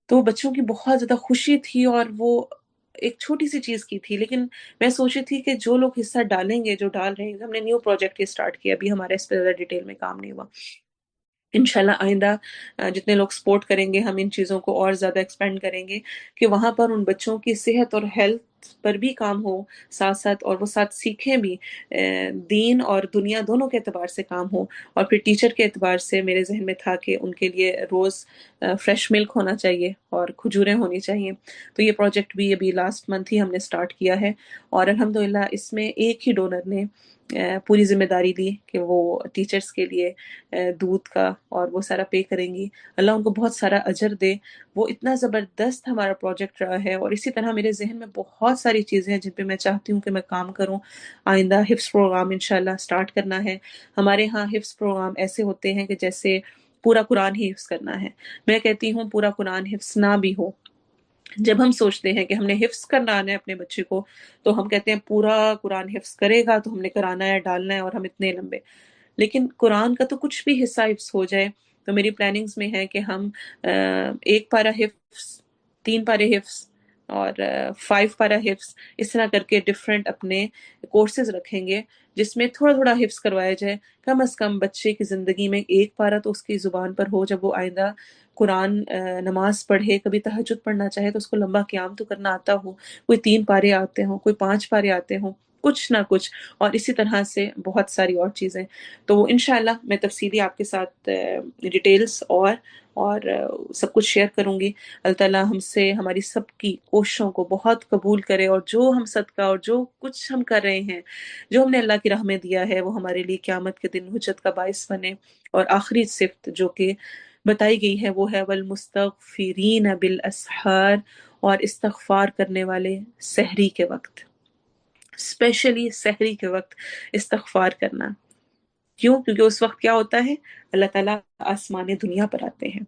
تو بچوں کی بہت زیادہ خوشی تھی، اور وہ ایک چھوٹی سی چیز کی تھی، لیکن میں سوچی تھی کہ جو لوگ حصہ ڈالیں گے، جو ڈال رہے ہیں، ہم نے نیو پروجیکٹ یہ سٹارٹ کیا، ابھی ہمارا اس پہ زیادہ ڈیٹیل میں کام نہیں ہوا. انشاءاللہ آئندہ جتنے لوگ سپورٹ کریں گے ہم ان چیزوں کو اور زیادہ ایکسپینڈ کریں گے کہ وہاں پر ان بچوں کی صحت اور ہیلتھ پر بھی کام ہو ساتھ ساتھ، اور وہ ساتھ سیکھیں بھی، دین اور دنیا دونوں کے اعتبار سے کام ہو. اور پھر ٹیچر کے اعتبار سے میرے ذہن میں تھا کہ ان کے لیے روز فریش ملک ہونا چاہیے اور کھجوریں ہونی چاہیے. تو یہ پروجیکٹ بھی ابھی لاسٹ منتھ ہی ہم نے سٹارٹ کیا ہے، اور الحمدللہ اس میں ایک ہی ڈونر نے پوری ذمہ داری لی کہ وہ ٹیچرز کے لیے دودھ کا اور وہ سارا پے کریں گی. اللہ ان کو بہت سارا اجر دے. وہ اتنا زبردست ہمارا پروجیکٹ رہا ہے، اور اسی طرح میرے ذہن میں بہت ساری چیزیں ہیں جن پہ میں چاہتی ہوں کہ میں کام کروں. آئندہ حفظ پروگرام انشاءاللہ سٹارٹ کرنا ہے. ہمارے ہاں حفظ پروگرام ایسے ہوتے ہیں کہ جیسے پورا قرآن ہی حفظ کرنا ہے. میں کہتی ہوں پورا قرآن حفظ نہ بھی ہو، جب ہم سوچتے ہیں کہ ہم نے حفظ کرنا آنا ہے اپنے بچے کو، تو ہم کہتے ہیں پورا قرآن حفظ کرے گا تو ہم نے کرانا ہے، ڈالنا ہے، اور ہم اتنے لمبے. لیکن قرآن کا تو کچھ بھی حصہ حفظ ہو جائے. تو میری پلاننگز میں ہے کہ ہم 1 پارہ حفظ، 3 پارے حفظ، اور 5 پارہ حفظ، اس طرح کر کے ڈفرینٹ اپنے کورسز رکھیں گے جس میں تھوڑا تھوڑا حفظ کروایا جائے. کم از کم بچے کی زندگی میں 1 پارہ تو اس کی زبان پر ہو، جب وہ آئندہ قرآن نماز پڑھے، کبھی تہجد پڑھنا چاہے تو اس کو لمبا قیام تو کرنا آتا ہو. کوئی 3 پارے آتے ہوں، کوئی 5 پارے آتے ہوں، کچھ نہ کچھ، اور اسی طرح سے بہت ساری اور چیزیں. تو انشاءاللہ میں تفصیلی آپ کے ساتھ ڈیٹیلز اور سب کچھ شیئر کروں گی. اللہ تعالیٰ ہم سے ہماری سب کی کوششوں کو بہت قبول کرے، اور جو ہم صدقہ اور جو کچھ ہم کر رہے ہیں، جو ہم نے اللہ کی راہ میں دیا ہے، وہ ہمارے لیے قیامت کے دن حجت کا باعث بنے. اور آخری صفت جو کہ بتائی گئی ہے وہ ہے والمستغفرین بالاسحار، اور استغفار کرنے والے سحری کے وقت. اسپیشلی سحری کے وقت استغفار کرنا. کیوں؟ کیونکہ اس وقت کیا ہوتا ہے، اللہ تعالیٰ آسمان دنیا پر آتے ہیں.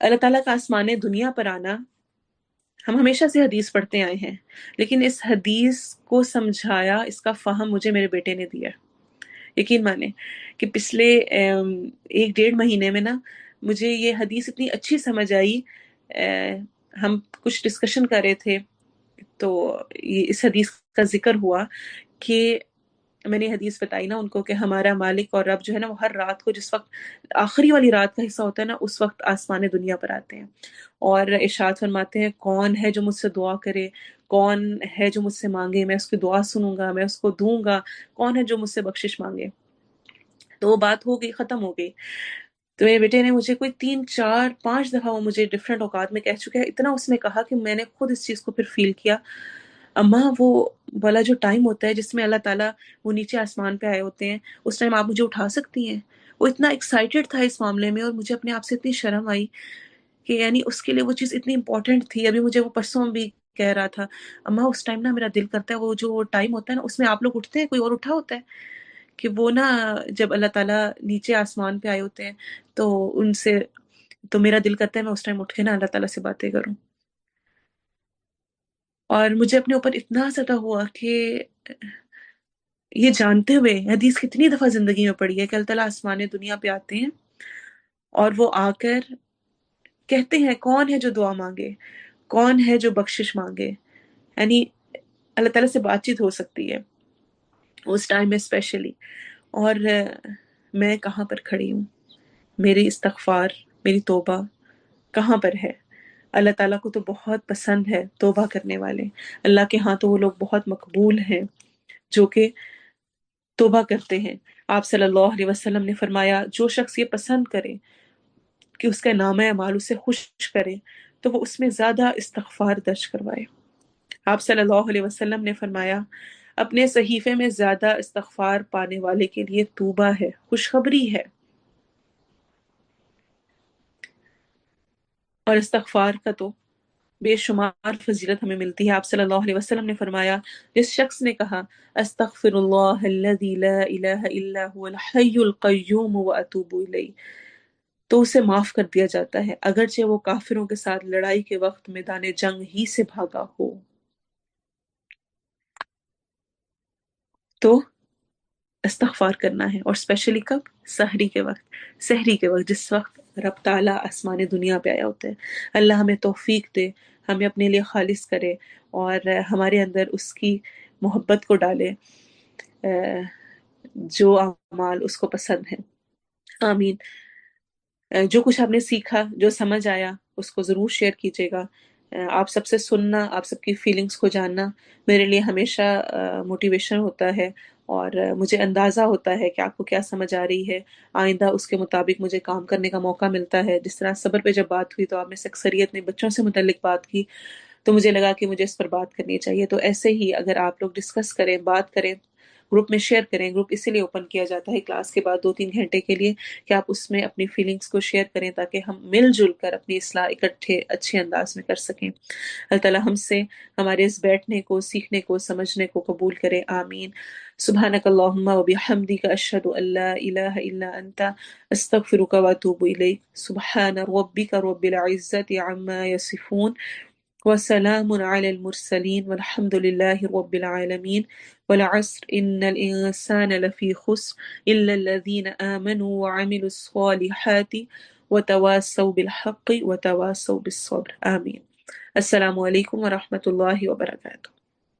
اللہ تعالیٰ کا آسمان دنیا پر آنا، ہم ہمیشہ سے حدیث پڑھتے آئے ہیں، لیکن اس حدیث کو سمجھایا، اس کا فہم مجھے میرے بیٹے نے دیا. یقین مانیں کہ پچھلے 1 ڈیڑھ مہینے میں نا مجھے یہ حدیث اتنی اچھی سمجھ آئی. ہم کچھ ڈسکشن کر رہے تھے تو یہ اس حدیث کا ذکر ہوا کہ میں نے حدیث بتائی نا ان کو کہ ہمارا مالک اور رب جو ہے نا، وہ ہر رات کو، جس وقت آخری والی رات کا حصہ ہوتا ہے نا، اس وقت آسمان دنیا پر آتے ہیں اور ارشاد فرماتے ہیں کون ہے جو مجھ سے دعا کرے، کون ہے جو مجھ سے مانگے، میں اس کی دعا سنوں گا، میں اس کو دوں گا، کون ہے جو مجھ سے بخشش مانگے. تو وہ بات ہو گئی، ختم ہو گئی. تو میرے بیٹے نے مجھے کوئی 3 4 5 دفعہ وہ مجھے ڈفرینٹ اوقات میں کہہ چکے ہیں. اتنا اس نے کہا کہ میں نے خود اس چیز کو پھر فیل کیا. اماں وہ والا جو ٹائم ہوتا ہے جس میں اللہ تعالیٰ وہ نیچے آسمان پہ آئے ہوتے ہیں، اس ٹائم آپ مجھے اٹھا سکتی ہیں؟ وہ اتنا ایکسائٹیڈ تھا اس معاملے میں، اور مجھے اپنے آپ سے اتنی شرم آئی کہ یعنی اس کے لیے وہ چیز اتنی امپورٹنٹ تھی. ابھی مجھے وہ پرسوں بھی کہہ رہا تھا، اماں اس ٹائم نا میرا دل کرتا ہے وہ جو ٹائم ہوتا ہے نا، اس میں آپ لوگ اٹھتے ہیں، کوئی اور اٹھا ہوتا ہے کہ وہ نا جب اللہ تعالیٰ نیچے آسمان پہ آئے ہوتے ہیں تو ان سے، تو میرا دل کرتا ہے میں اس ٹائم اٹھ کے نا اللہ تعالیٰ سے باتیں کروں. اور مجھے اپنے اوپر اتنا زیادہ ہوا کہ یہ جانتے ہوئے حدیث کتنی دفعہ زندگی میں پڑھی ہے کہ اللہ تعالیٰ آسمان دنیا پہ آتے ہیں اور وہ آ کر کہتے ہیں کون ہے جو دعا مانگے، کون ہے جو بخشش مانگے. یعنی اللہ تعالیٰ سے بات چیت ہو سکتی ہے اس ٹائم میں اسپیشلی. اور میں کہاں پر کھڑی ہوں، میری استغفار، میری توبہ کہاں پر ہے؟ اللہ تعالیٰ کو تو بہت پسند ہے توبہ کرنے والے. اللہ کے ہاں تو وہ لوگ بہت مقبول ہیں جو کہ توبہ کرتے ہیں. آپ صلی اللہ علیہ وسلم نے فرمایا جو شخص یہ پسند کرے کہ اس کا نامہ اعمال اسے خوش کرے تو وہ اس میں زیادہ استغفار درج کروائے. آپ صلی اللہ علیہ وسلم نے فرمایا اپنے صحیفے میں زیادہ استغفار پانے والے کے لیے توبہ ہے، خوشخبری ہے. اور استغفار کا تو بے شمار فضیلت ہمیں ملتی ہے. آپ صلی اللہ علیہ وسلم نے فرمایا جس شخص نے کہا استغفر اللہ الذی لا الہ الا هو الحی القیوم واتوب الیہ، تو اسے معاف کر دیا جاتا ہے اگرچہ وہ کافروں کے ساتھ لڑائی کے وقت میدان جنگ ہی سے بھاگا ہو. تو استغفار کرنا ہے، اور اسپیشلی کب؟ سحری کے وقت. سحری کے وقت جس وقت رب تعالیٰ آسمان دنیا پہ آیا ہوتا ہے. اللہ ہمیں توفیق دے، ہمیں اپنے لیے خالص کرے اور ہمارے اندر اس کی محبت کو ڈالے جو اعمال اس کو پسند ہیں. آمین. جو کچھ آپ نے سیکھا، جو سمجھ آیا، اس کو ضرور شیئر کیجیے گا. آپ سب سے سننا، آپ سب کی فیلنگز کو جاننا میرے لیے ہمیشہ موٹیویشن ہوتا ہے، اور مجھے اندازہ ہوتا ہے کہ آپ کو کیا سمجھ آ رہی ہے. آئندہ اس کے مطابق مجھے کام کرنے کا موقع ملتا ہے. جس طرح صبر پہ جب بات ہوئی تو آپ میں سے اکثریت نے بچوں سے متعلق بات کی، تو مجھے لگا کہ مجھے اس پر بات کرنی چاہیے. تو ایسے ہی اگر آپ لوگ ڈسکس کریں، بات کریں، گروپ میں شیئر کریں. گروپ اسی لیے اوپن کیا جاتا ہے کلاس کے بعد 2 3 گھنٹے کے لیے کہ آپ اس میں اپنی فیلنگز کو شیئر کریں تاکہ ہم مل جل کر اپنی اصلاح اکٹھے اچھے انداز میں کر سکیں. اللہ تعالیٰ ہم سے ہمارے اس بیٹھنے کو، سیکھنے کو، سمجھنے کو قبول کرے. آمین. سبحانک اللہم و بحمدک اشہد ان لا الہ الا انت استغفرک و اتوب الیک. سبحان ربک رب العزت عما یصفون وسلام علی المرسلین والحمد للہ رب العالمین. والعصر ان الانسان لفی خسر الا الذین آمنوا وعملوا الصالحات وتواصوا بالحق وتواصوا بالصبر. آمین. السلام علیکم ورحمۃ اللہ وبرکاتہ.